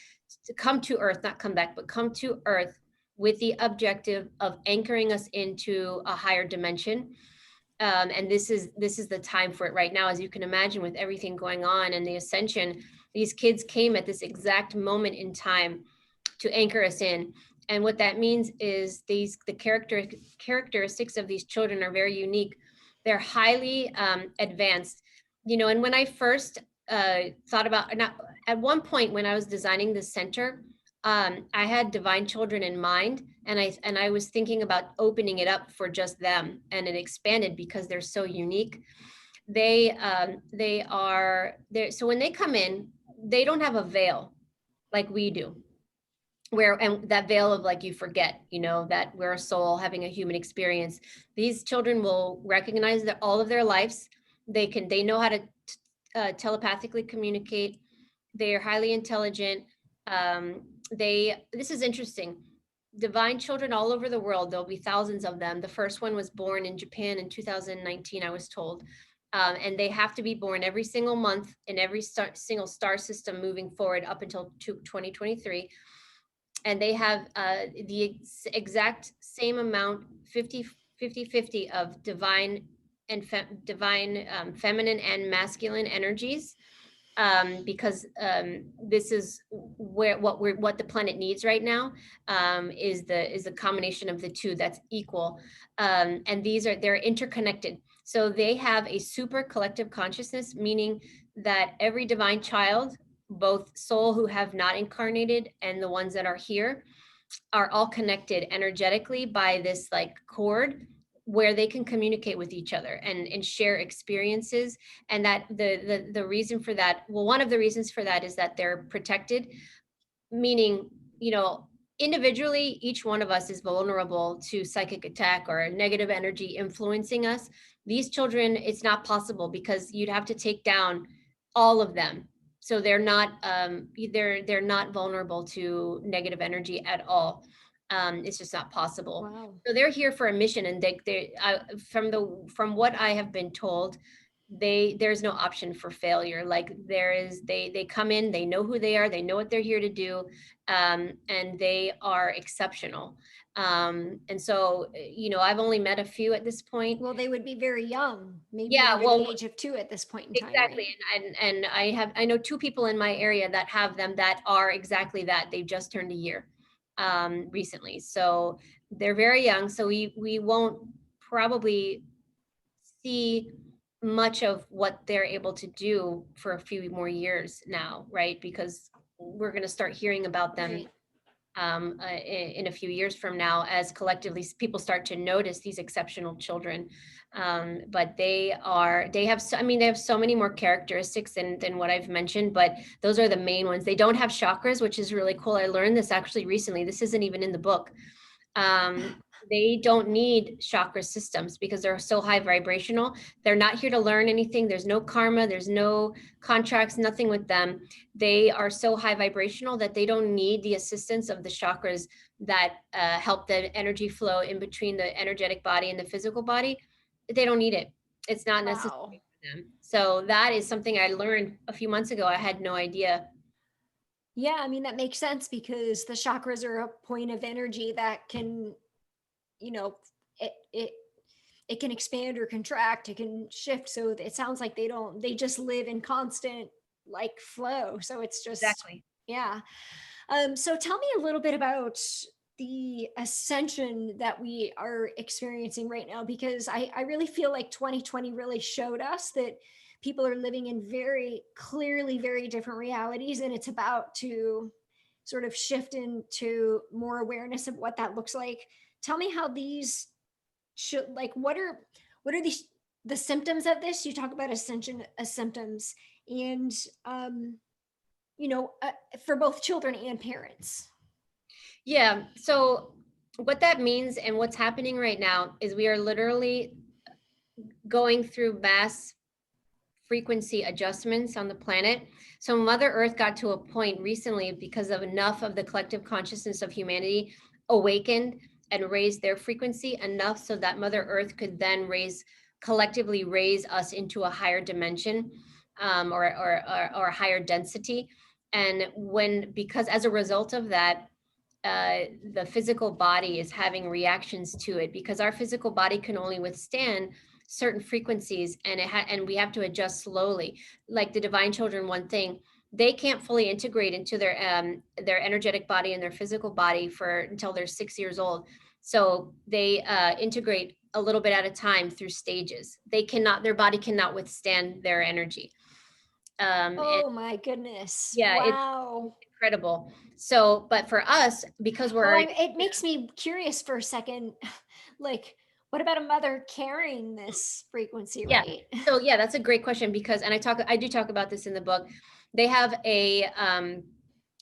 to come to Earth, not come back, but come to Earth with the objective of anchoring us into a higher dimension. And this is the time for it right now. As you can imagine, with everything going on and the ascension, these kids came at this exact moment in time to anchor us in. And what that means is the characteristics of these children are very unique. They're highly advanced, and when I first thought about, not, at one point when I was designing the center, I had divine children in mind, and I was thinking about opening it up for just them, and it expanded because they're so unique. They are there. So when they come in, they don't have a veil like we do, where, and that veil of like, you forget, that we're a soul having a human experience. These children will recognize that all of their lives, they know how to telepathically communicate. They are highly intelligent. This is interesting. Divine children all over the world, there'll be thousands of them. The first one was born in Japan in 2019, I was told. And they have to be born every single month in every single star system moving forward up until 2023. And they have the exact same amount, 50 of divine and feminine and masculine energies, because this is what the planet needs right now, is the combination of the two that's equal. And they're interconnected. So they have a super collective consciousness, meaning that every divine child, both soul who have not incarnated and the ones that are here, are all connected energetically by this like cord where they can communicate with each other and share experiences. And that the reason for that, well, one of the reasons for that is that they're protected, meaning, individually, each one of us is vulnerable to psychic attack or negative energy influencing us. These children, it's not possible because you'd have to take down all of them. So they're not they're not vulnerable to negative energy at all. It's just not possible. Wow. So they're here for a mission, and from what I have been told, there's no option for failure. Like they come in, they know who they are, they know what they're here to do, and they are exceptional. And so, I've only met a few at this point. Well, they would be very young, maybe Yeah, under well, the age of 2 at this point in time, exactly. right? And I know two people in my area that have them that are exactly that. They've just turned a year recently. So they're very young. So we won't probably see much of what they're able to do for a few more years now, right? Because we're going to start hearing about them Right. in a few years from now, as collectively people start to notice these exceptional children. But they have so many more characteristics than what I've mentioned, but those are the main ones. They don't have chakras, which is really cool. I learned this actually recently. This isn't even in the book. They don't need chakra systems because they're so high vibrational. They're not here to learn anything. There's no karma, there's no contracts, nothing with them. They are so high vibrational that they don't need the assistance of the chakras that help the energy flow in between the energetic body and the physical body. They don't need it. It's not necessary Wow. for them. So that is something I learned a few months ago. I had no idea. Yeah, I mean, that makes sense because the chakras are a point of energy that can, you know, it it it can expand or contract, it can shift. So it sounds like they just live in constant like flow. So it's just, Exactly. yeah. So tell me a little bit about the ascension that we are experiencing right now, because I really feel like 2020 really showed us that people are living in very clearly very different realities, and it's about to sort of shift into more awareness of what that looks like. Tell me how these should, like, what are these, the symptoms of this? You talk about ascension as symptoms, and um for both children and parents. Yeah. So what that means and what's happening right now is we are literally going through mass frequency adjustments on the planet. So Mother Earth got to a point recently because of enough of the collective consciousness of humanity awakened and raised their frequency enough so that Mother Earth could then collectively raise us into a higher dimension, or a higher density. And because as a result of that, the physical body is having reactions to it, because our physical body can only withstand certain frequencies, and and we have to adjust slowly. Like the divine children, one thing, they can't fully integrate into their energetic body and their physical body for until they're 6 years old. So they integrate a little bit at a time through stages. Their body cannot withstand their energy. And Oh my goodness. yeah, it's Wow. incredible. So, but for us, because we're Well, already, it makes me curious for a second. Like, what about a mother carrying this frequency, yeah. right? So yeah, that's a great question, because, and I do talk about this in the book. They have a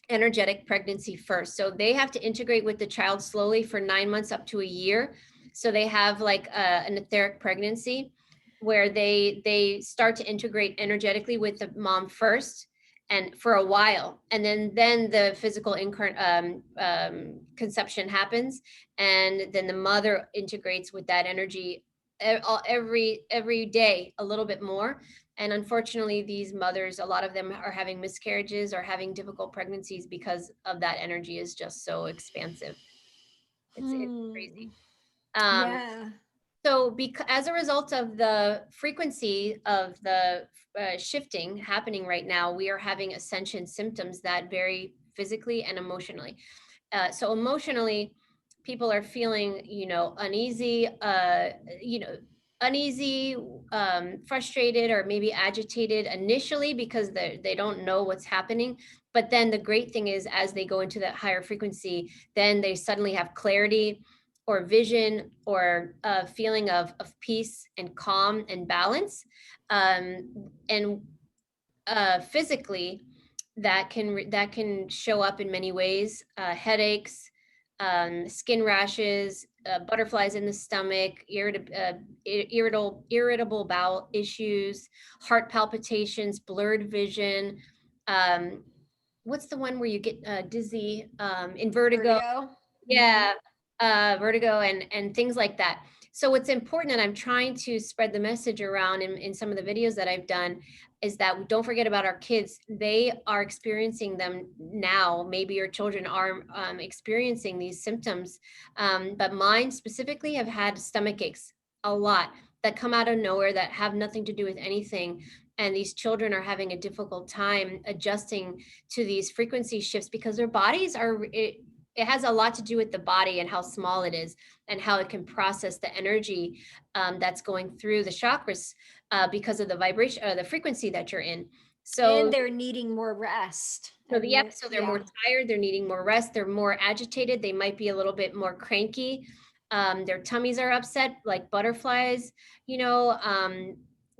energetic pregnancy first. So they have to integrate with the child slowly for 9 months up to a year. So they have like an etheric pregnancy where they start to integrate energetically with the mom first, and for a while, and then the physical conception happens, and then the mother integrates with that energy every day a little bit more. And unfortunately, these mothers, a lot of them are having miscarriages or having difficult pregnancies because of that energy is just so expansive. It's crazy. Hmm. Um, Yeah. so as a result of the frequency of the shifting happening right now, we are having ascension symptoms that vary physically and emotionally. So emotionally, people are feeling, uneasy, you know, uneasy, frustrated, or maybe agitated initially because they don't know what's happening. But then the great thing is, as they go into that higher frequency, then they suddenly have clarity or vision or a feeling of peace and calm and balance. And physically, that can show up in many ways: headaches, skin rashes, butterflies in the stomach, irritable bowel issues, heart palpitations, blurred vision. um, what's the one where you get dizzy, in vertigo? Vertigo. Hmm. Yeah, vertigo and things like that. So what's important, and I'm trying to spread the message around in some of the videos that I've done, is that we don't forget about our kids. They are experiencing them now. Maybe your children are experiencing these symptoms, but mine specifically have had stomach aches a lot that come out of nowhere that have nothing to do with anything. And these children are having a difficult time adjusting to these frequency shifts because their bodies are it has a lot to do with the body and how small it is and how it can process the energy that's going through the chakras because of the vibration, the frequency that you're in. And So, they're needing more rest. so they're more Yeah. tired, they're needing more rest, they're more agitated, they might be a little bit more cranky. Their tummies are upset like butterflies, you know.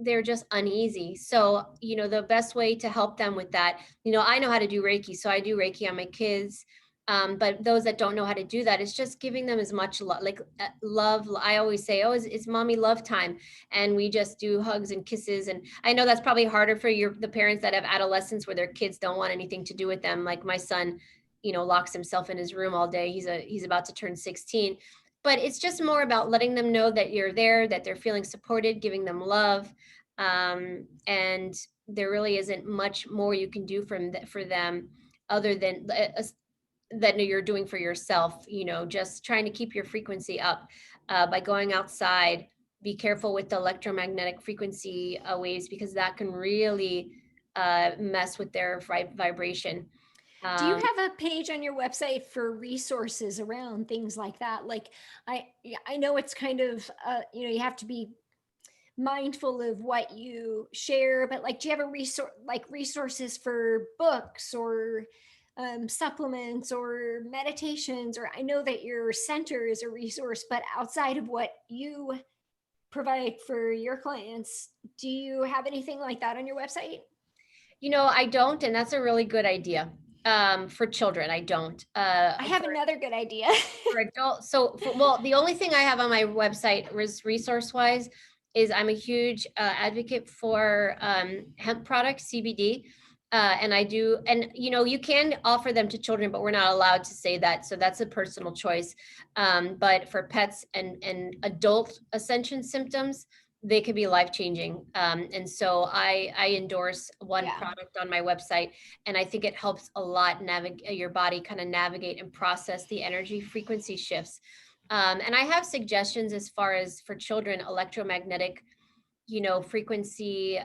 They're just uneasy. So, the best way to help them with that, I know how to do Reiki, so I do Reiki on my kids. But those that don't know how to do that, it's just giving them as much love. I always say, oh, it's mommy love time. And we just do hugs and kisses. And I know that's probably harder for the parents that have adolescents where their kids don't want anything to do with them. Like my son, locks himself in his room all day. He's about to turn 16. But it's just more about letting them know that you're there, that they're feeling supported, giving them love. And there really isn't much more you can do for them other than you're doing for yourself. Just trying to keep your frequency up by going outside. Be careful with the electromagnetic frequency waves, because that can really mess with their vibration. Do you Um, have a page on your website for resources around things like that? Like I know it's kind of you have to be mindful of what you share, but like do you have a resource like resources for books or supplements or meditations? Or I know that your center is a resource, but outside of what you provide for your clients, do you have anything like that on your website? I don't, and that's a really good idea. For children, I don't. I have another good idea. For adults, so well, the only thing I have on my website resource wise is I'm a huge advocate for hemp products, CBD. And I do, and you can offer them to children, but we're not allowed to say that. So that's a personal choice. But for pets and adult ascension symptoms, they could be life changing. And so I endorse one Yeah. product on my website, and I think it helps a lot navigate your body, kind of navigate and process the energy frequency shifts. And I have suggestions as far as for children, electromagnetic, frequency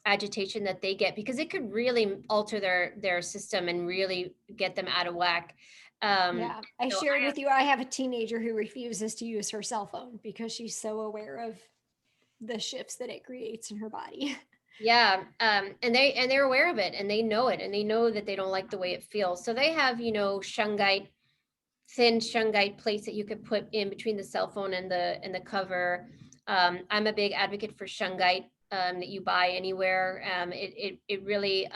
agitation that they get, because it could really alter their system and really get them out of whack. Um, Yeah, I so shared with you, I have a teenager who refuses to use her cell phone because she's so aware of the shifts that it creates in her body. Yeah, and they're aware of it, and they know it, and they know that they don't like the way it feels. So they have, shungite, thin shungite plates that you could put in between the cell phone and the cover. I'm a big advocate for shungite that you buy anywhere. It really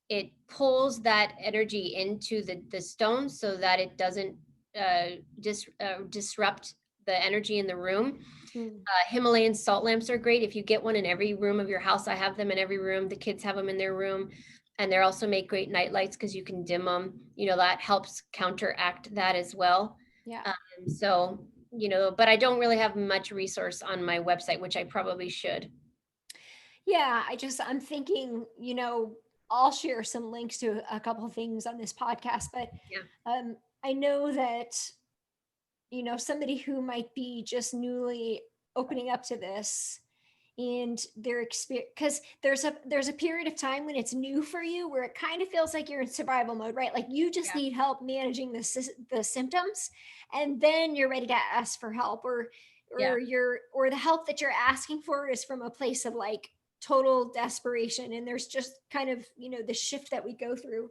it pulls that energy into the stone so that it doesn't disrupt the energy in the room. Mm. Himalayan salt lamps are great. If you get one in every room of your house, I have them in every room. The kids have them in their room. And they're also make great night lights because you can dim them. That helps counteract that as well. Yeah. So, but I don't really have much resource on my website, which I probably should. Yeah, I'm thinking, I'll share some links to a couple of things on this podcast, but Yeah. I know that, somebody who might be just newly opening up to this and their experience, because there's a period of time when it's new for you where it kind of feels like you're in survival mode, right? Like you just Yeah. need help managing the symptoms, and then you're ready to ask for help, Yeah. or the help that you're asking for is from a place of like total desperation, and there's just kind of the shift that we go through.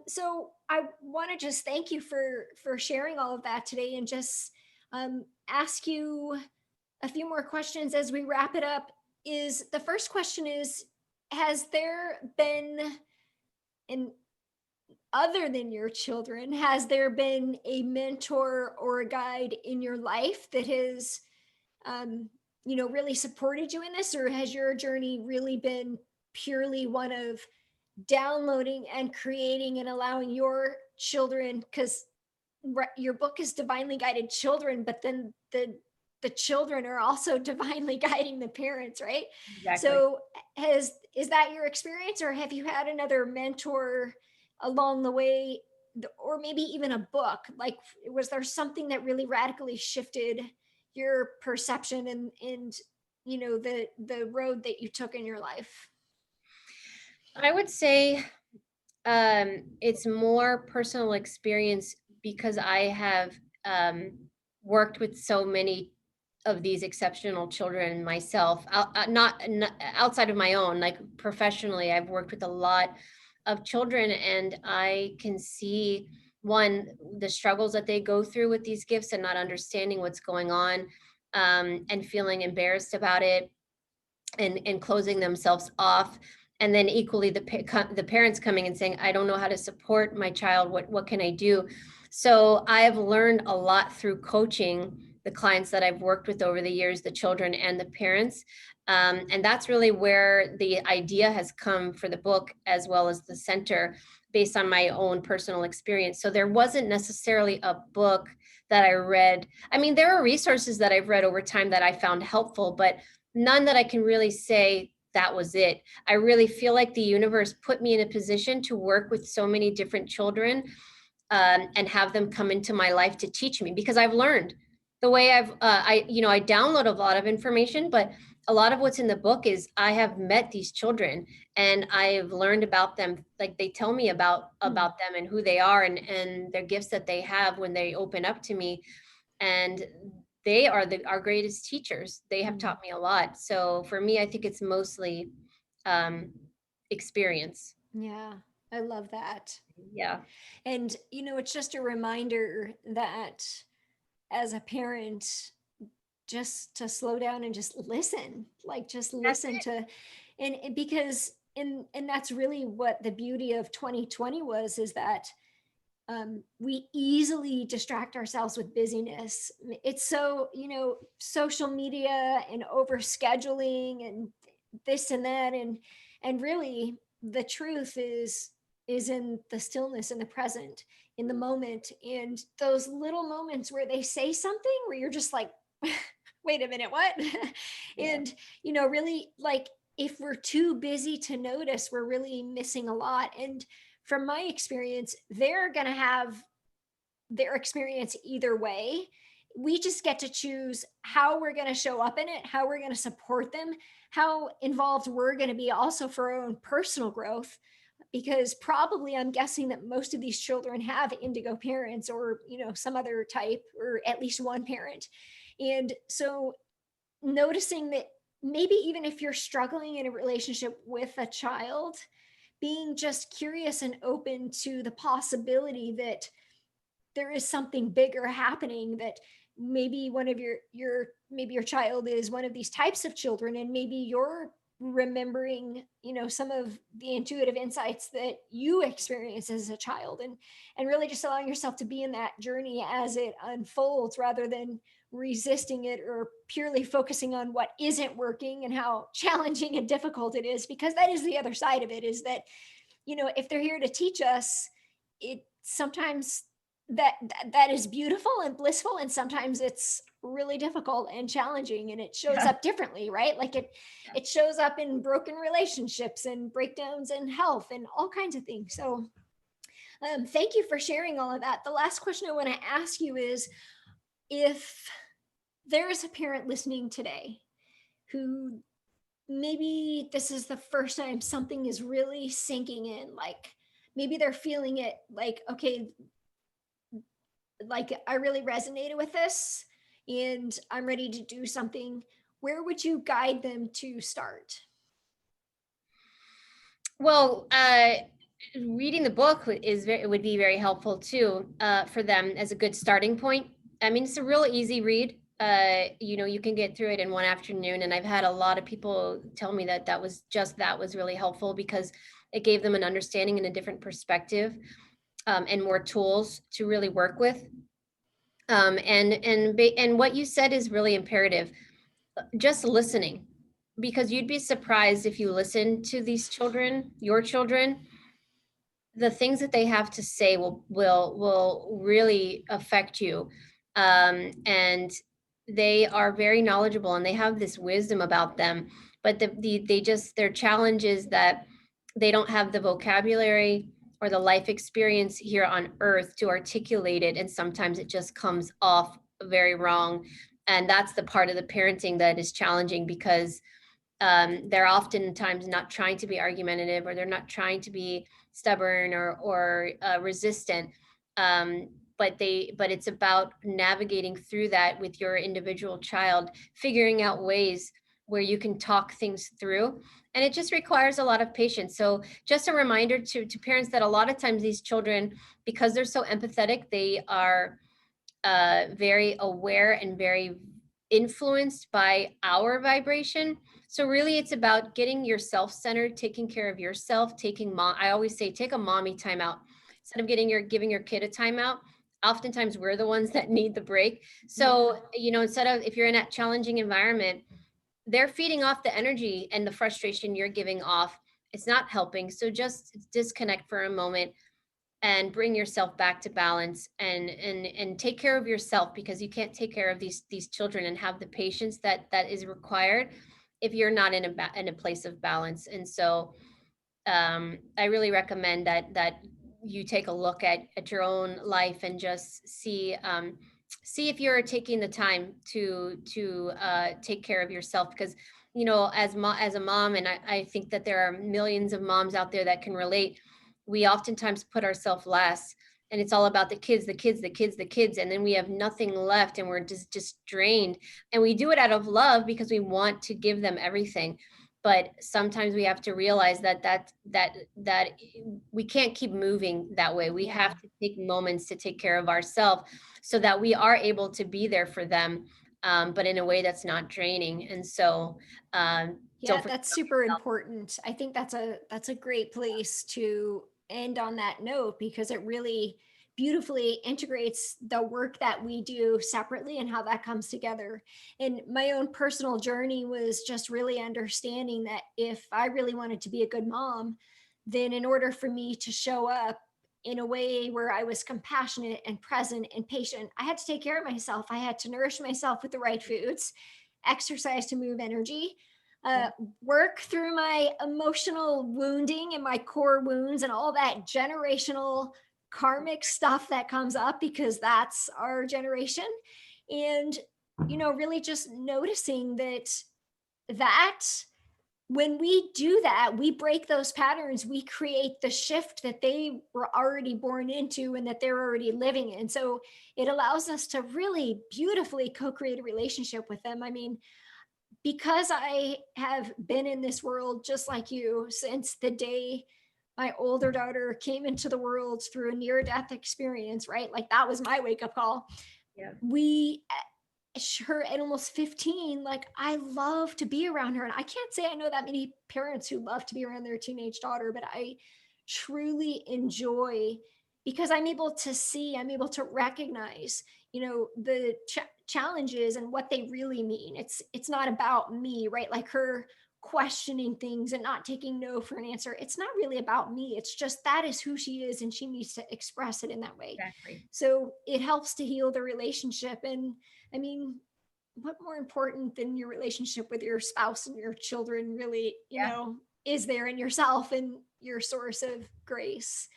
So I want to just thank you for sharing all of that today, and just ask you a few more questions as we wrap it up. Is the first question is, has there been an other than your children, has there been a mentor or a guide in your life that has um, really supported you in this, or has your journey really been purely one of downloading and creating and allowing your children, because your book is Divinely Guided Children, but then the children are also divinely guiding the parents, right? Exactly. So is that your experience, or have you had another mentor along the way, or maybe even a book? Like, was there something that really radically shifted your perception and the road that you took in your life? I would say it's more personal experience because I have worked with so many of these exceptional children myself, not outside of my own, like professionally. I've worked with a lot of children, and I can see, one, the struggles that they go through with these gifts and not understanding what's going on, and feeling embarrassed about it, and closing themselves off. And then equally the parents coming and saying, I don't know how to support my child, what can I do? So I've learned a lot through coaching the clients that I've worked with over the years, the children and the parents. And that's really where the idea has come for the book, as well as the center, based on my own personal experience. So there wasn't necessarily a book that I read. I mean, there are resources that I've read over time that I found helpful, but none that I can really say that was it. I really feel like the universe put me in a position to work with so many different children, and have them come into my life to teach me, because I've learned the way I download a lot of information, but a lot of what's in the book is I have met these children and I've learned about them. Like they tell me Mm, about them and who they are and their gifts that they have when they open up to me. And they are our greatest teachers. They have mm. taught me a lot. So for me, I think it's mostly um, experience. Yeah, I love that. Yeah. And, it's just a reminder that as a parent, just to slow down and just listen, like just That's listen it. to, because, and that's really what the beauty of 2020 was, is that we easily distract ourselves with busyness. It's so, social media and over scheduling and this and that. And really the truth is in the stillness, in the present, in the moment, and those little moments where they say something where you're just like, wait a minute, what? Yeah. And, really, like, if we're too busy to notice, we're really missing a lot. And from my experience, they're going to have their experience either way. We just get to choose how we're going to show up in it, how we're going to support them, how involved we're going to be also for our own personal growth. Because probably I'm guessing that most of these children have indigo parents, or, some other type, or at least one parent. And so noticing that maybe even if you're struggling in a relationship with a child, being just curious and open to the possibility that there is something bigger happening, that maybe one of maybe your child is one of these types of children, and maybe you're remembering, some of the intuitive insights that you experienced as a child, and really just allowing yourself to be in that journey as it unfolds, rather than resisting it or purely focusing on what isn't working and how challenging and difficult it is, because that is the other side of it, is that, if they're here to teach us, it sometimes that is beautiful and blissful, and sometimes it's really difficult and challenging, and it shows Yeah. up differently, right? Like Yeah. it shows up in broken relationships and breakdowns in health and all kinds of things. So thank you for sharing all of that. The last question I want to ask you is, if there is a parent listening today who, maybe this is the first time something is really sinking in, like maybe they're feeling it, like, okay, like I really resonated with this and I'm ready to do something, where would you guide them to start? Well, reading the book would be very helpful too for them as a good starting point. I mean, it's a real easy read. You can get through it in one afternoon, and I've had a lot of people tell me that that was really helpful because it gave them an understanding and a different perspective, and more tools to really work with. And what you said is really imperative. Just listening, because you'd be surprised if you listen to these children, your children, the things that they have to say will really affect you. And they are very knowledgeable and they have this wisdom about them, but their challenge is that they don't have the vocabulary or the life experience here on earth to articulate it, and sometimes it just comes off very wrong. And that's the part of the parenting that is challenging, because they're oftentimes not trying to be argumentative, or they're not trying to be stubborn or resistant. Um, but it's about navigating through that with your individual child, figuring out ways where you can talk things through. And it just requires a lot of patience. So just a reminder to parents that a lot of times these children, because they're so empathetic, they are very aware and very influenced by our vibration. So really it's about getting yourself centered, taking care of yourself, I always say, take a mommy timeout. Instead of giving your kid a timeout, oftentimes we're the ones that need the break. Yeah. So, instead of, if you're in that challenging environment, they're feeding off the energy and the frustration you're giving off. It's not helping. So just disconnect for a moment and bring yourself back to balance, and take care of yourself, because you can't take care of these children and have the patience that is required if you're not in a place of balance. And so I really recommend that you take a look at your own life and just see if you're taking the time to take care of yourself, because as a mom, and I think that there are millions of moms out there that can relate. We oftentimes put ourselves last, and it's all about the kids, the kids, the kids, the kids, and then we have nothing left, and we're just drained. And we do it out of love because we want to give them everything. But sometimes we have to realize that we can't keep moving that way. We Yeah. have to take moments to take care of ourselves so that we are able to be there for them, but in a way that's not draining. And so don't Yeah, forget that's about super yourself. important. I think that's a great place to end on that note because it really beautifully integrates the work that we do separately and how that comes together. And my own personal journey was just really understanding that if I really wanted to be a good mom, then in order for me to show up in a way where I was compassionate and present and patient, I had to take care of myself. I had to nourish myself with the right foods, exercise to move energy, Yeah. uh, work through my emotional wounding and my core wounds and all that generational karmic stuff that comes up because that's our generation. And, really just noticing that when we do that, we break those patterns, we create the shift that they were already born into and that they're already living in. So it allows us to really beautifully co create a relationship with them. I mean, because I have been in this world just like you since the day my older daughter came into the world through a near death experience, right? Like that was my wake up call. Yeah. We, her at almost 15, like I love to be around her. And I can't say I know that many parents who love to be around their teenage daughter, but I truly enjoy because I'm able to see, I'm able to recognize, the challenges and what they really mean. It's not about me, right? Like her questioning things and not taking no for an answer. It's not really about me. It's just that is who she is and she needs to express it in that way. Exactly. So it helps to heal the relationship. And I mean, what more important than your relationship with your spouse and your children really, Yeah. is there in yourself and your source of grace.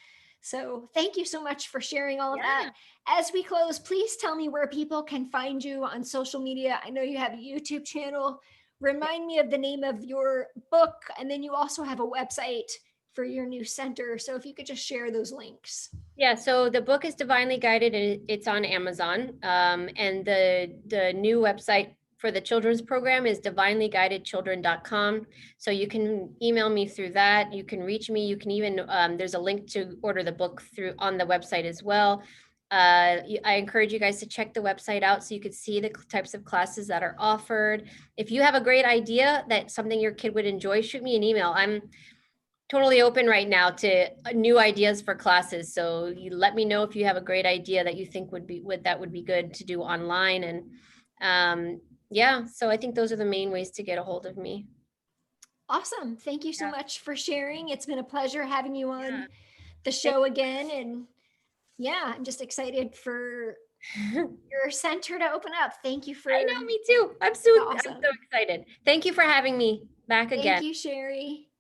So thank you so much for sharing all of that. Yeah. As we close, please tell me where people can find you on social media. I know you have a YouTube channel. Remind me of the name of your book, and then you also have a website for your new center. So if you could just share those links. Yeah, so the book is Divinely Guided and it's on Amazon. And the new website for the children's program is divinelyguidedchildren.com. So you can email me through that. You can reach me. You can even there's a link to order the book through on the website as well. I encourage you guys to check the website out so you can see the types of classes that are offered. If you have a great idea that something your kid would enjoy, shoot me an email. I'm totally open right now to new ideas for classes. So you let me know if you have a great idea that you think would be good to do online. And yeah, so I think those are the main ways to get a hold of me. Awesome. Thank you so Yeah. much for sharing. It's been a pleasure having you Yeah. on the show again. And yeah, I'm just excited for your center to open up. Thank you I for know, me too. I'm so awesome. excited. Thank you for having me back Thank again. you, Sherry.